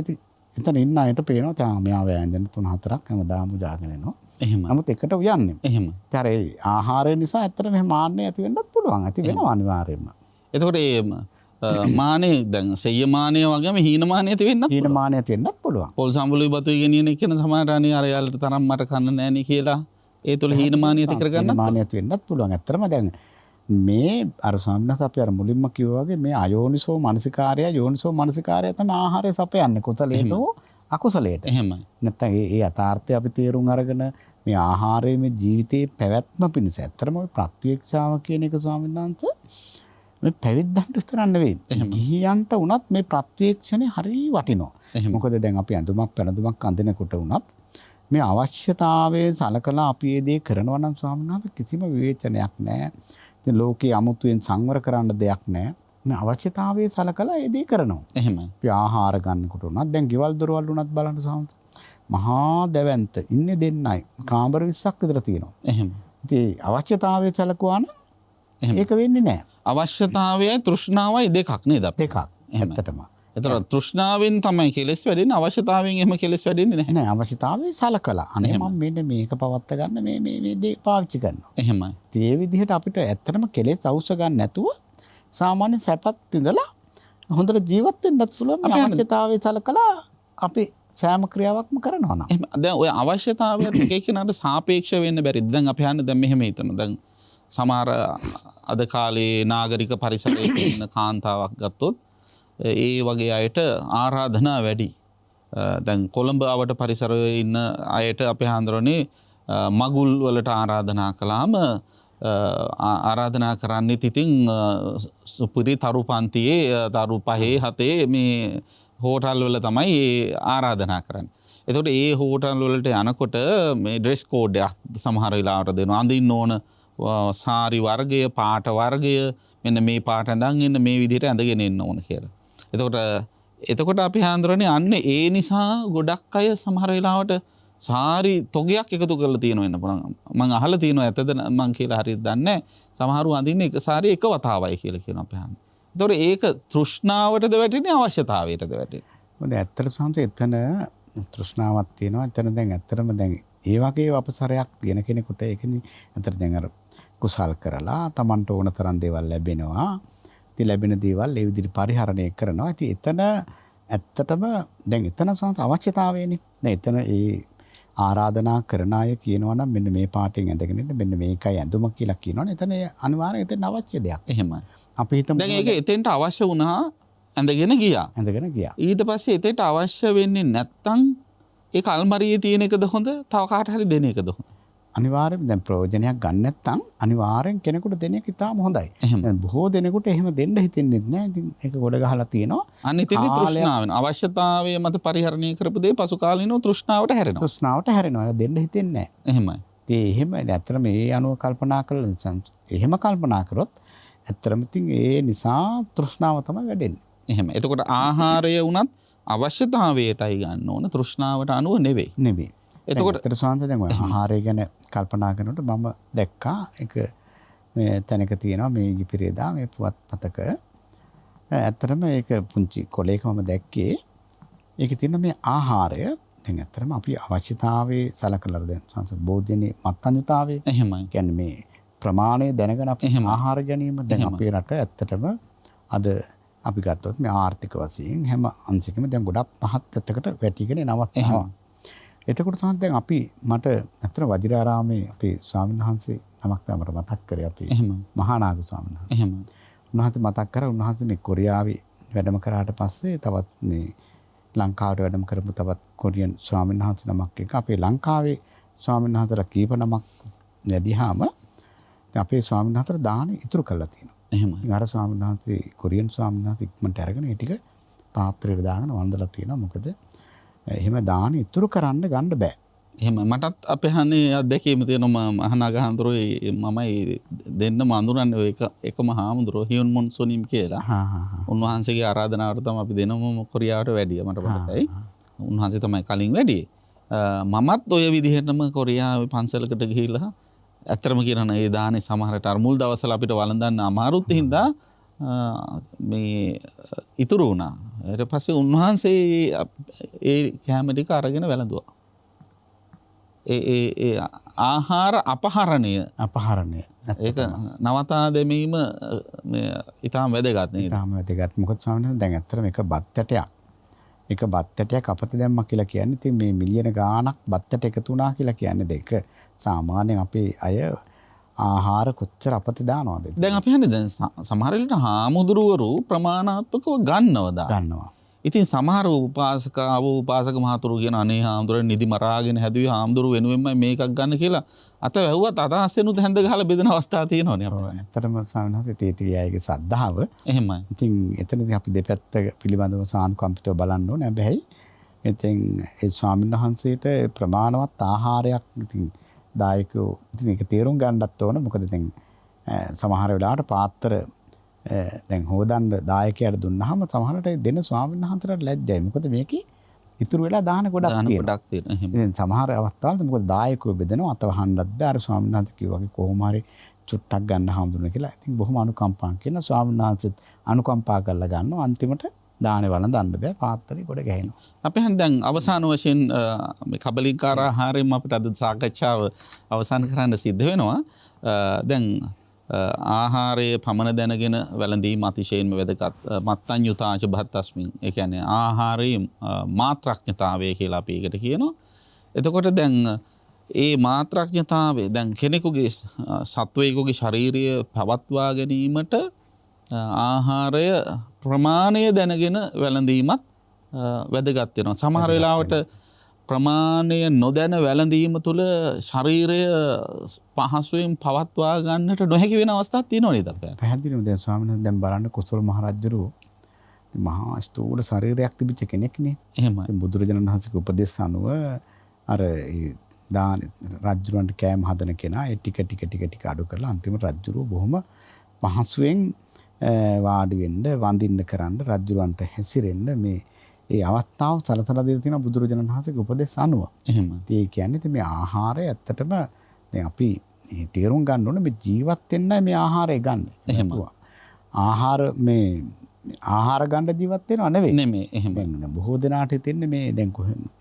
S2: එතන ඉන්න අයට පේනවා තාම මෙයා වෑංජන 3-4ක් හැමදාම උජාගෙන එනවා.
S1: එහෙම.
S2: නමුත් එකට උයන්නේ.
S1: එහෙම.
S2: ඒතර ඒ ආහාරය නිසා ඇත්තට මෙහෙම මාන්නය ඇති වෙන්නත් පුළුවන්. ඇති වෙනවා අනිවාර්යයෙන්ම.
S1: එතකොට මේ මානේ දැන් සෙය්‍ය මානය වගේම හීන මානය ඇති වෙන්නත්
S2: හීන මානය ඇති වෙන්නත් පුළුවන්.
S1: පොල් සම්බුලුයි බතුයි ගෙනියන එක කියන සමහරණි අර යාලට තරම් මට කන්න නෑනේ කියලා ඒ තුල හීන මානය ඇති කරගන්න.
S2: හීන මානය ඇති වෙන්නත් පුළුවන්. ඇත්තටම දැන් මේ අර ස්වාමීන් අපි අර මුලින්ම කිව්වා වගේ මේ අයෝනිසෝ මනසිකාරය යෝනිසෝ මනසිකාරය තමයි ආහාරය සපයන්නේ කුසලයට හෝ අකුසලයට.
S1: එහෙමයි.
S2: නැත්නම් ඒ යථාර්ථය අපි තේරුම් අරගෙන මේ ආහාරයේ මේ ජීවිතේ පැවැත්ම පිණිස ඇත්තටම ওই ප්‍රත්‍යක්ෂාව කියන එක ස්වාමීන් වහන්සේ මේ පැවිද්දන්ට විතර නෙවෙයි. ගිහියන්ට උනත් මේ ප්‍රත්‍යක්ෂණේ හරිය වටිනවා. මොකද දැන් අපි ඇඳුමක් පැළඳුමක් අඳිනකොට උනත් මේ අවශ්‍යතාවයේ සලකලා අපි මේ දේ කරනවා නම් ස්වාමීන් වහන්සේ කිසිම විවේචනයක් නැහැ. ඉතින් ලෝකේ අමුතුවෙන් සංවර කරන්න දෙයක් නැහැ. මේ අවශ්‍යතාවයේ සලකලා ඒ දේ කරනවා.
S1: එහෙමයි.
S2: අපි ආහාර ගන්නකොට උනත් දැන් ගෙවල් දොරවල් උනත් බලන්න සාන්ත. මහා දැවැන්ත ඉන්නේ දෙන්නයි. කාමර 20ක් විතර තියෙනවා.
S1: එහෙම.
S2: ඉතින් අවශ්‍යතාවයේ සලකුවා නම් ඒක වෙන්නේ නැහැ.
S1: අවශ්‍යතාවයයි තෘෂ්ණාවයි දෙකක් නේද?
S2: දෙකක්. ඇත්තටම.
S1: ඒතර තෘෂ්ණාවෙන් තමයි කෙලස් වැඩෙන්නේ අවශ්‍යතාවයෙන් එහෙම කෙලස් වැඩෙන්නේ නැහැ.
S2: නෑ අවශ්‍යතාවයේ සලකලා. අනේ මම මෙන්න මේක පවත්ත ගන්න මේ දේ පාවිච්චි කරනවා.
S1: එහෙමයි.
S2: ඉතින් ඒ විදිහට අපිට ඇත්තටම කෙලස් අවශ්‍ය ගන්න නැතුව සාමාන්‍ය සැපත් ඉඳලා හොඳට ජීවත් වෙන්නත් පුළුවන්. මේ අවශ්‍යතාවයේ සලකලා අපි සෑම ක්‍රියාවක්ම කරනවා නම්.
S1: එහෙම දැන් ඔය අවශ්‍යතාවයත් එක එක්කෙනාට සාපේක්ෂ වෙන්න බැරිද? දැන් අපි හන්නේ දැන් මෙහෙම හිතමු. දැන් සමහර අද කාලේ නාගරික පරිසරයක ඉන්න කාන්තාවක් ගත්තොත් ඒ වගේ අයට ආරාධනා වැඩි. දැන් කොළඹ අවට පරිසරයේ ඉන්න අයට අපේ හාන්දරනේ මගුල් වලට ආරාධනා කළාම ආරාධනා කරන්නේ ඉතින් සුපිරි තරු පන්තියේ තරු 5-7 මේ හෝටල් වල තමයි ආරාධනා කරන්නේ. එතකොට ඒ හෝටල් වලට යනකොට මේ ඩ්‍රෙස් කෝඩ් එකක් සමහර වෙලාවට දෙනවා. අඳින්න ඕන සාරි වර්ගය, පාට වර්ගය මෙන්න මේ පාට ඇඳන් ඉන්න මේ විදිහට ඇඳගෙන ඉන්න ඕන කියලා. එතකොට අපි හාන්දරනේ අන්න ඒ නිසා ගොඩක් අය සමහර වෙලාවට සාරි තොගයක් එකතු කරලා තියෙනවා වෙන්න පුළුවන්. මම අහලා තියෙනවා ඇත්තද මං කියලා හරියට දන්නේ නැහැ. සමහරව අඳින්නේ එක සාරිය එක වතාවයි කියලා කියනවා අපි අහන්නේ. එතකොට ඒක තෘෂ්ණාවටද වැටෙන්නේ අවශ්‍යතාවයටද වැටෙන්නේ?
S2: මොකද ඇත්තට සංස එතන තෘෂ්ණාවක් තියෙනවා. එතන දැන් ඇත්තටම දැන් ඒ වගේ අපසරයක් තියෙන කෙනෙකුට ඒකනේ ඇත්තට දැන් අර කුසල් කරලා Tamanට ඕන තරම් දේවල් ලැබෙනවා. ඉතින් ලැබෙන දේවල් ඒ විදිහට පරිහරණය කරනවා. ඉතින් එතන ඇත්තටම දැන් එතන සංස අවශ්‍යතාවයනේ. දැන් එතන ඒ ආරාධනා කරන අය කියනවා නම් මෙන්න මේ පාටෙන් ඇඳගෙන ඉන්න මෙන්න මේකයි ඇඳුම කියලා කියනවනේ. එතන අනිවාර්යයෙන් එතන අවශ්‍ය දෙයක්.
S1: එහෙමයි.
S2: අපි හිතමු
S1: දැන් ඒක එතෙන්ට අවශ්‍ය වුණා ඇඳගෙන ගියා.
S2: ඇඳගෙන ගියා.
S1: ඊට පස්සේ එතෙන්ට අවශ්‍ය වෙන්නේ නැත්තම් ඒක අල්මාරියේ තියෙන එකද හොඳ? තව කාට හරි දෙන එකද හොඳ?
S2: අනිවාර්යයෙන් දැන් ප්‍රයෝජනයක් ගන්න නැත්නම් අනිවාර්යෙන් කෙනෙකුට දෙන එක ඉතාම හොඳයි. දැන් බොහෝ දෙනෙකුට එහෙම දෙන්න හිතෙන්නේ නැහැ. ඉතින් ඒක ගොඩ ගහලා තියෙනවා.
S1: අන්න ඉතින් තෘෂ්ණාව වෙන අවශ්‍යතාවයේ මත පරිහරණය කරපු දේ පසු කාලිනව තෘෂ්ණාවට හැරෙනවා.
S2: තෘෂ්ණාවට හැරෙනවා. ඒක දෙන්න හිතෙන්නේ නැහැ.
S1: එහෙමයි.
S2: ඉතින් එහෙම ඇත්තටම මේ අනුව කල්පනා කළා එහෙම කල්පනා කරොත් ඇත්තටම ඉතින් ඒ නිසා තෘෂ්ණාව තමයි වැඩෙන්නේ.
S1: එහෙම. එතකොට ආහාරය වුණත් අවශ්‍යතාවයටයි ගන්න ඕන තෘෂ්ණාවට අනුව නෙවෙයි.
S2: එතකොට ඇත්තට සාන්ත දැන් ඔය ආහාරය ගැන කල්පනා කරනකොට මම දැක්කා එක මේ තැනක තියෙනවා මේ ඉපිරියදා මේ පුවත්පතක ඇත්තටම ඒක පුංචි කොලයක මම දැක්කේ ඒකේ තියෙන මේ ආහාරය දැන් ඇත්තටම අපි අවශ්‍යතාවයේ සලකලා දැන් සංස භෝජනේ මත්ඤ්‍යතාවයේ
S1: එහෙමයි.
S2: කියන්නේ මේ ප්‍රමාණය දැනගෙන අපි ආහාර ගැනීම දැන් අපේ රට ඇත්තටම අද අපි ගත්තොත් මේ ආර්ථික වශයෙන් හැම අංශයකම දැන් ගොඩක් පහත් තත්යකට වැටිගෙන නවත්නවා. එතකොට තමයි දැන් අපි මට අතන වජිරාරාමේ අපේ ස්වාමීන් වහන්සේ නමක් තමයි මතක් කරේ අපි. මහා නාග ස්වාමීන් වහන්සේ. උන්වහන්සේ මතක් කරා උන්වහන්සේ මේ කොරියාවේ වැඩම කරාට පස්සේ තවත් මේ ලංකාවට වැඩම කරපු තවත් කොරියන් ස්වාමීන් වහන්සේ නමක් එක්ක අපේ ලංකාවේ ස්වාමීන් වහන්සේලා කීප නමක් ලැබියාම අපේ ස්වාමීන් වහන්සේලා දාන ඉතුරු කළා තියෙනවා. එහෙමයි. අර ස්වාමීන් වහන්සේ කොරියන් ස්වාමීන් වහන්සේ ඉක්මනට අරගෙන ඒ ටික පාත්‍රයට දාගෙන වන්දලා තියෙනවා. මොකද එහෙම දාන ඉතුරු කරන්න ගන්න බෑ.
S1: එහෙම මටත් අපේ හන්නේ අත්දැකීම තියෙනවා. මහානාගහඳුරේ මමයි දෙන්නම අඳුරන්නේ ඔය එකම හාමුදුරුවෝ හියුන් මොන්සොනිම් කියලා. උන්වහන්සේගේ ආරාධනාවට තමයි අපි දෙනම කොරියාවට වැඩිය මට මතකයි. උන්වහන්සේ තමයි කලින් වැඩියේ. මමත් ඔය විදිහටම කොරියාවේ පන්සලකට ගිහිල්ලා ඇත්තටම කියනවා ඒ දානේ සමහරට අර මුල් දවස්වල අපිට වළඳන්න අමාරුත් හින්දා මේ ඉතුරු වුණා. ඊට පස්සේ උන්වහන්සේ ඒ කැම ටික අරගෙන වැළඳුවා. ඒ ආහාර අපහරණය ඒක නවතා දැමීම ඉතාම වැදගත් නේ.
S2: ඉතාම වැදගත්. මොකද ස්වාමීන් වහන්සේ දැන් ඇත්තටම එක බත් ඇටයක් අපත දැම්මා කියලා කියන්නේ ඉතින් මේ මිලියන ගාණක් බත් ඇට එකතු වුණා කියලා කියන්නේ දෙක සාමාන්‍යයෙන් අපේ අය ආහාර කොච්චර අපත දානවද?
S1: දැන් අපි හන්නේ දැන් සමහර වෙලට හාමුදුරුවරු ප්‍රමාණාත්මකව ගන්නවා. ඉතින් සමහර උපාසක මහතුරු කියන අනේ හාමුදුරුවෝ නිදි මරාගෙන හැදුවේ හාමුදුරුවෝ වෙනුවෙන්මයි මේකක් ගන්න කියලා අත වැහුවත් අදහස් වෙනුත් හැඳ ගහලා බෙදෙන අවස්ථා තියෙනවනේ අපිට.
S2: ඇත්තටම ස්වාමීන් වහන්සේ තේතිගේ අයගේ ශ්‍රද්ධාව
S1: එහෙමයි.
S2: ඉතින් එතනදී අපි දෙපැත්ත පිළිබඳව සානුකම්පිතව බලන්න ඕනේ. හැබැයි ඉතින් ඒ ස්වාමීන් වහන්සේට ප්‍රමාණවත් ආහාරයක් ඉතින් දායකයෝ ඉතින් ඒක තේරුම් ගන්නත් ඕන. මොකද දැන් සමහර වෙලාවට පාත්‍ර දැන් හොදන්න දායකයාට දුන්නාම සමහරට දෙන ස්වාමීන් වහන්සේලාට ලැජ්ජයි. මොකද මේකේ ඉතුරු වෙලා දාන ගොඩක් තියෙනවා. ඉතින් සමහර අවස්ථාවල මොකද දායකයෝ බෙදනවා අත වහන්නත් බෑ. අර ස්වාමීන් වහන්සේ කිව්වා වගේ කොහොම හරි චුට්ටක් ගන්න හම්බුනේ කියලා. ඉතින් බොහොම අනුකම්පාවෙන් කියන ස්වාමීන් වහන්සේත් අනුකම්පා කරලා ගන්නවා. අන්තිමට දානේ වළඳන්න බෑ. පාත්‍රේ ගොඩ ගැහෙනවා.
S1: අපි හන් දැන් අවසාන වශයෙන් මේ කබලින්කාර ආහාරයෙන් අපිට අද සාකච්ඡාව අවසන් කරන්න සිද්ධ වෙනවා. දැන් ආහාරයේ පමණ දැනගෙන වැළඳීම අතිශයින්ම වැදගත්. මත්තඤ්ඤුතාච භත්තස්මින්. ඒ කියන්නේ ආහාරයේ මාත්‍රඥතාවය කියලා අපි ඒකට කියනවා. එතකොට දැන් ඒ මාත්‍රඥතාවය දැන් කෙනෙකුගේ සත්වයෙකුගේ ශාරීරිය පවත්වා ගැනීමට ආහාරය ප්‍රමාණය දැනගෙන වැළඳීමත් වැදගත් වෙනවා. සමහර වෙලාවට ප්‍රමාණය නොදැන වැළඳීම තුළ ශරීරය පහසුවෙන් පවත්වා ගන්නට නොහැකි වෙන අවස්ථාවක් තියෙනවා නේද අපේ?
S2: පැහැදිලිවම දැන් ස්වාමීන් වහන්සේ දැන් බලන්න කුසල මහ රජුරු මහා ස්ථූල ශරීරයක් තිබිච්ච කෙනෙක් නේ.
S1: එහෙමයි.
S2: බුදුරජාණන් වහන්සේගේ උපදේශ අනුව අර දාන රජුරන්ට කෑම හදන කෙනා ඒ ටික අඩු කරලා අන්තිමට රජුරු බොහොම පහසුවෙන් වාඩි වෙන්න වඳින්න කරන්න රජුරන්ට හැසිරෙන්න මේ ඒ අවස්ථාව සලසලා දෙලා තියෙනවා බුදුරජාණන් වහන්සේගේ උපදේශ අනුව.
S1: එහෙම.
S2: ඒ කියන්නේ ඉතින් මේ ආහාරය ඇත්තටම දැන් අපි තේරුම් ගන්න ඕනේ මේ ජීවත් වෙන්නයි මේ ආහාරය ගන්න.
S1: එහෙම.
S2: ආහාර ගන්න ජීවත් වෙනව නෙවෙයි.
S1: එහෙම.
S2: දැන් බොහෝ දෙනාට හිතෙන්නේ මේ දැන්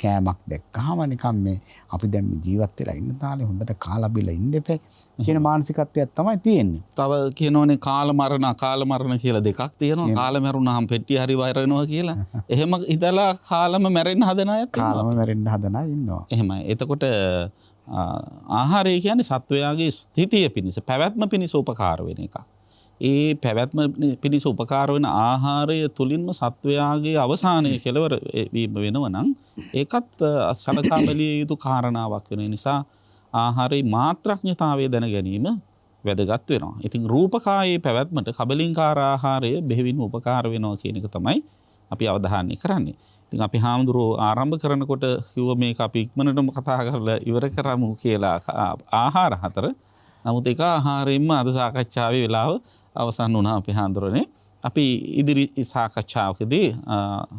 S2: කෑමක් දැක්කහම නිකන් මේ අපි දැන් මේ ජීවත් වෙලා ඉන්න තාලේ හොඳට කාලා බිලා ඉන්න එපා කියන මානසිකත්වයක් තමයි තියෙන්නේ.
S1: තව කියනෝනේ කාල මරණ කියලා දෙකක් තියෙනවා. කාල මරුණාම පෙට්ටිය හරි වයර වෙනවා කියලා. එහෙම හිතලා කාලම මැරෙන්න හදන අයත්
S2: ඉන්නවා.
S1: එහෙමයි. එතකොට ආහාරය කියන්නේ සත්වයාගේ ස්ථිතිය පිණිස පැවැත්ම පිණිස උපකාර වෙන එකක්. ඒ පැවැත්ම පිණිස උපකාර වෙන ආහාරය තුලින්ම සත්වයාගේ අවසානයේ කෙලවර වීම වෙනවා නම් ඒකත් සලකා බැලිය යුතු කාරණාවක් වෙන නිසා ආහාරයේ මාත්‍රඥතාවය දැන ගැනීම වැදගත් වෙනවා. ඉතින් රූපකායේ පැවැත්මට කබලින්කාර ආහාරය බෙහෙවින්ම උපකාර වෙනවා කියන එක තමයි අපි අවධානය කරන්නේ. ඉතින් අපි හාමුදුරුවෝ ආරම්භ කරනකොට කිව්ව මේක අපි ඉක්මනටම කතා කරලා ඉවර කරමු කියලා ආහාර හතර. නමුත් ඒක ආහාරයෙන්ම අද සාකච්ඡාවේ වෙලාව අවසන් වුණා අපි හාමුදුරනේ. අපි ඉදිරි සාකච්ඡාවකදී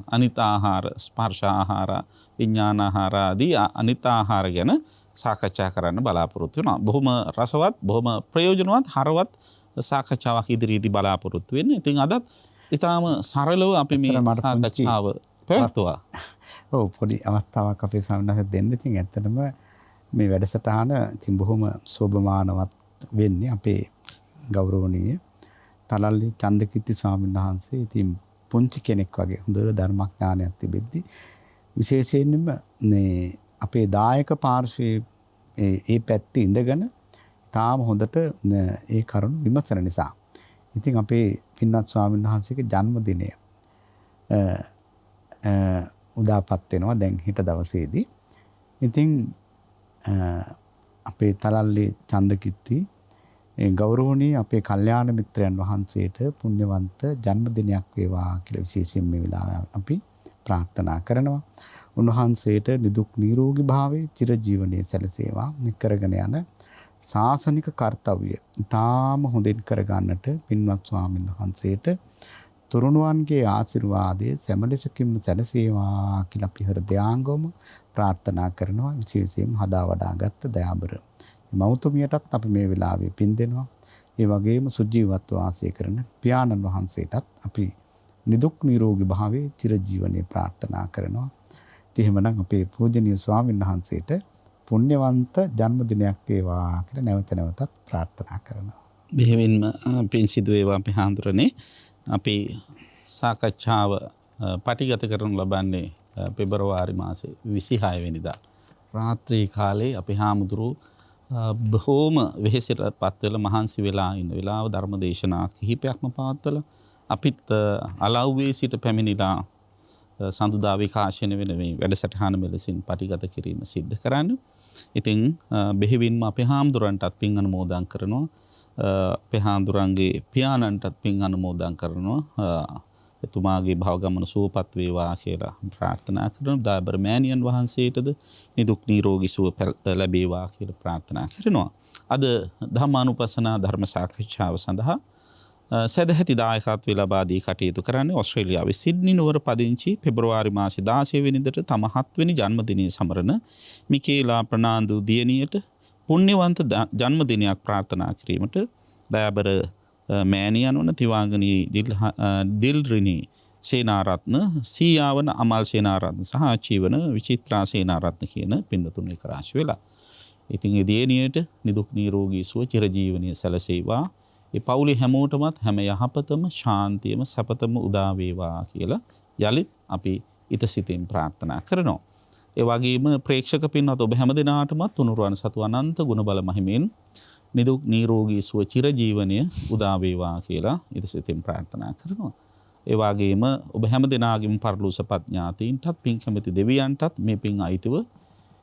S1: අනිත් ආහාර, ස්පර්ශ ආහාර, විඥාන ආහාර ආදී අනිත් ආහාර ගැන සාකච්ඡා කරන්න බලාපොරොත්තු වෙනවා. බොහොම රසවත්, බොහොම ප්‍රයෝජනවත්, හරවත් සාකච්ඡාවක් ඉදිරියේදී බලාපොරොත්තු වෙන්නේ. ඉතින් අදත් ඊටාම සරලව අපි මේ සාකච්ඡාව පැවැත්වුවා.
S2: ඔව් පොඩි අවස්ථාවක් අපේ සම්බන්ධයෙන් දෙන්න. ඉතින් ඇත්තටම මේ වැඩසටහන ඉතින් බොහොම සෝභමානවත් වෙන්නේ අපේ ගෞරවනීය තලල්ලි චන්දකිත්ති ස්වාමීන් වහන්සේ ඉතින් පුංචි කෙනෙක් වගේ හොඳ ධර්මඥානයක් තිබෙද්දි විශේෂයෙන්ම මේ අපේ දායක පාර්ශ්වයේ ඒ පැත්තේ ඉඳගෙන තාම හොඳට ඒ කරුණු විමසන නිසා. ඉතින් අපේ පින්වත් ස්වාමීන් වහන්සේගේ ජන්මදිනය උදාපත් වෙනවා දැන් හෙට දවසේදී. ඉතින් අපේ තලල්ලේ චන්දකිත්ති ගෞරවණීය අපේ කල්යාණ මිත්‍රයන් වහන්සේට පුණ්‍යවන්ත ජන්මදිනයක් වේවා කියලා විශේෂයෙන් මේ වෙලාවේ අපි ප්‍රාර්ථනා කරනවා. උන්වහන්සේට නිදුක් නිරෝගී භාවයේ චිරජීවනයේ සැලසේවා. කරගෙන යන ශාසනික කාර්යය ඊටාම හොඳින් කරගන්නට පින්වත් ස්වාමීන් වහන්සේට තුරුණුවන්ගේ ආශිර්වාදයේ සැමලෙසකින්ම සැලසේවා කියලා අපි හෘදයාංගම ප්‍රාර්ථනා කරනවා. විශේෂයෙන් හදා වඩාගත් දයාබර මෞතුමියටත් අපි මේ වෙලාවේ පින් දෙනවා. ඒ වගේම සුජීවත්ව වාසය කරන පියාණන් වහන්සේටත් අපි නිදුක් නිරෝගී භාවයේ චිරජීවනයේ ප්‍රාර්ථනා කරනවා. ඉතින් එහෙමනම් අපේ පූජනීය ස්වාමීන් වහන්සේට පුණ්‍යවන්ත ජන්මදිනයක් වේවා කියලා නැවත නැවතත් ප්‍රාර්ථනා කරනවා.
S1: බෙහෙවින්ම පින් සිදු වේවා අපි හාමුදුරනේ. අපි සාකච්ඡාව පටිගත කරනු ලබන්නේ පෙබරවාරි මාසේ 26 වෙනිදා. රාත්‍රී කාලේ අපි හාමුදුරු බොහෝම වෙහෙසට පත්වෙලා මහන්සි වෙලා ඉන්න වෙලාව ධර්ම දේශනා කිහිපයක්ම පවත්වලා අපිත් අලව්වේ සිට පැමිණිලා සඳුදා විකාශන වෙන මේ වැඩසටහන මෙලෙසින් පටිගත කිරීම සිද්ධ කරන්නේ. ඉතින් බෙහෙවින්ම අපේ හාමුදුරන්ටත් පින් අනුමෝදන් කරනවා. අපේ හාමුදුරන්ගේ පියාණන්ටත් පින් අනුමෝදන් කරනවා. එතුමාගේ භවගමන සුවපත් වේවා කියලා ප්‍රාර්ථනා කරනවා. දායබර මෑණියන් වහන්සේටද නිදුක් නිරෝගී සුව ලැබේවා කියලා ප්‍රාර්ථනා කරනවා. අද ධම්මානුපස්සනා ධර්ම සාකච්ඡාව සඳහා සදැහැති දායකත්වය ලබා දී කටයුතු කරන්නේ ඕස්ට්‍රේලියාවේ සිඩ්නි නුවර පදිංචි පෙබරවාරි මාසේ 16 වෙනිදාට තම 7 වෙනි ජන්මදිනය සමරන මිකේලා ප්‍රනාන්දු දියණියට පුණ්‍යවන්ත ජන්මදිනයක් ප්‍රාර්ථනා කිරීමට දයාබර මෑණියන් වන තිවාංගනී දිල්රිනී සේනාරත්න සීයාවන අමල් සේනාරත්න සහ ආචීවන විචිත්‍රා සේනාරත්න කියන පින්වතුන් එක රාශි වෙලා. ඉතින් ඒ දියණියට නිදුක් නිරෝගී සුව චිරජීවනයේ සැලසේවා. ඒ පවුලේ හැමෝටමත් හැම යහපතම ශාන්තියම සපතම උදා වේවා කියලා යලිත් අපි ඊතසිතින් ප්‍රාර්ථනා කරනවා. ඒ වගේම ප්‍රේක්ෂක පින්වත් ඔබ හැම දිනාටමත් තුනුරුවන් සතු අනන්ත ගුණ බල මහිමෙන් නිදුක් නිරෝගී සුව චිරජීවනය උදා වේවා කියලා ඊතසිතින් ප්‍රාර්ථනා කරනවා. ඒ වගේම ඔබ හැම දිනාගෙම පරලෝසපත් ඥාතීන්ටත් පින් කැමති දෙවියන්ටත් මේ පින් අයිතිව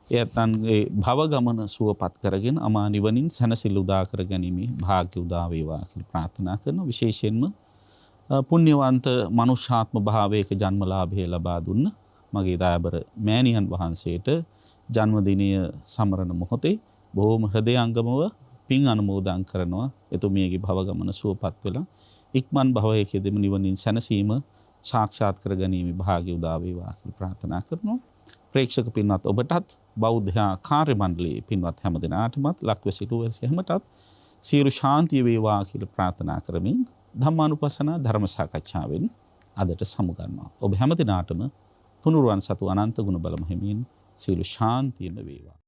S1: එයන්ගේ භව ගමන සුවපත් කරගෙන අමා නිවනින් සැනසෙල්ල උදා කර ගැනීමේ භාග්‍ය උදා වේවා කියලා ප්‍රාර්ථනා කරනවා. විශේෂයෙන්ම පුණ්‍යවන්ත මනුෂ්‍යාත්ම භාවයක ජන්මලාභය ලබා දුන්න මගේ දායබර මෑණියන් වහන්සේට ජන්මදිනය සමරන මොහොතේ බොහොම හෘදයාංගමව පින් අනුමෝදන් කරනවා. එතුමියගේ භව ගමන සුවපත් වෙලා ඉක්මන් භවයකදීම නිවනින් සැනසීම සාක්ෂාත් කර ගැනීමේ භාග්‍ය උදා වේවා කියලා ප්‍රාර්ථනා කරනවා. ප්‍රේක්ෂක පින්වත් ඔබටත් බෞද්ධ කාර්ය මණ්ඩලයේ පින්වත් හැම දිනාටමත් ලක්වැසි ලුවැසි හැමටත් සියලු ශාන්තිය වේවා කියලා ප්‍රාර්ථනා කරමින් ධම්මානුපස්සනා ධර්ම සාකච්ඡාවෙන් අදට සමුගන්නවා. ඔබ හැම දිනාටම තුනුරුවන් සතු අනන්ත ගුණ බල මහිමින් සියලු ශාන්තියම වේවා.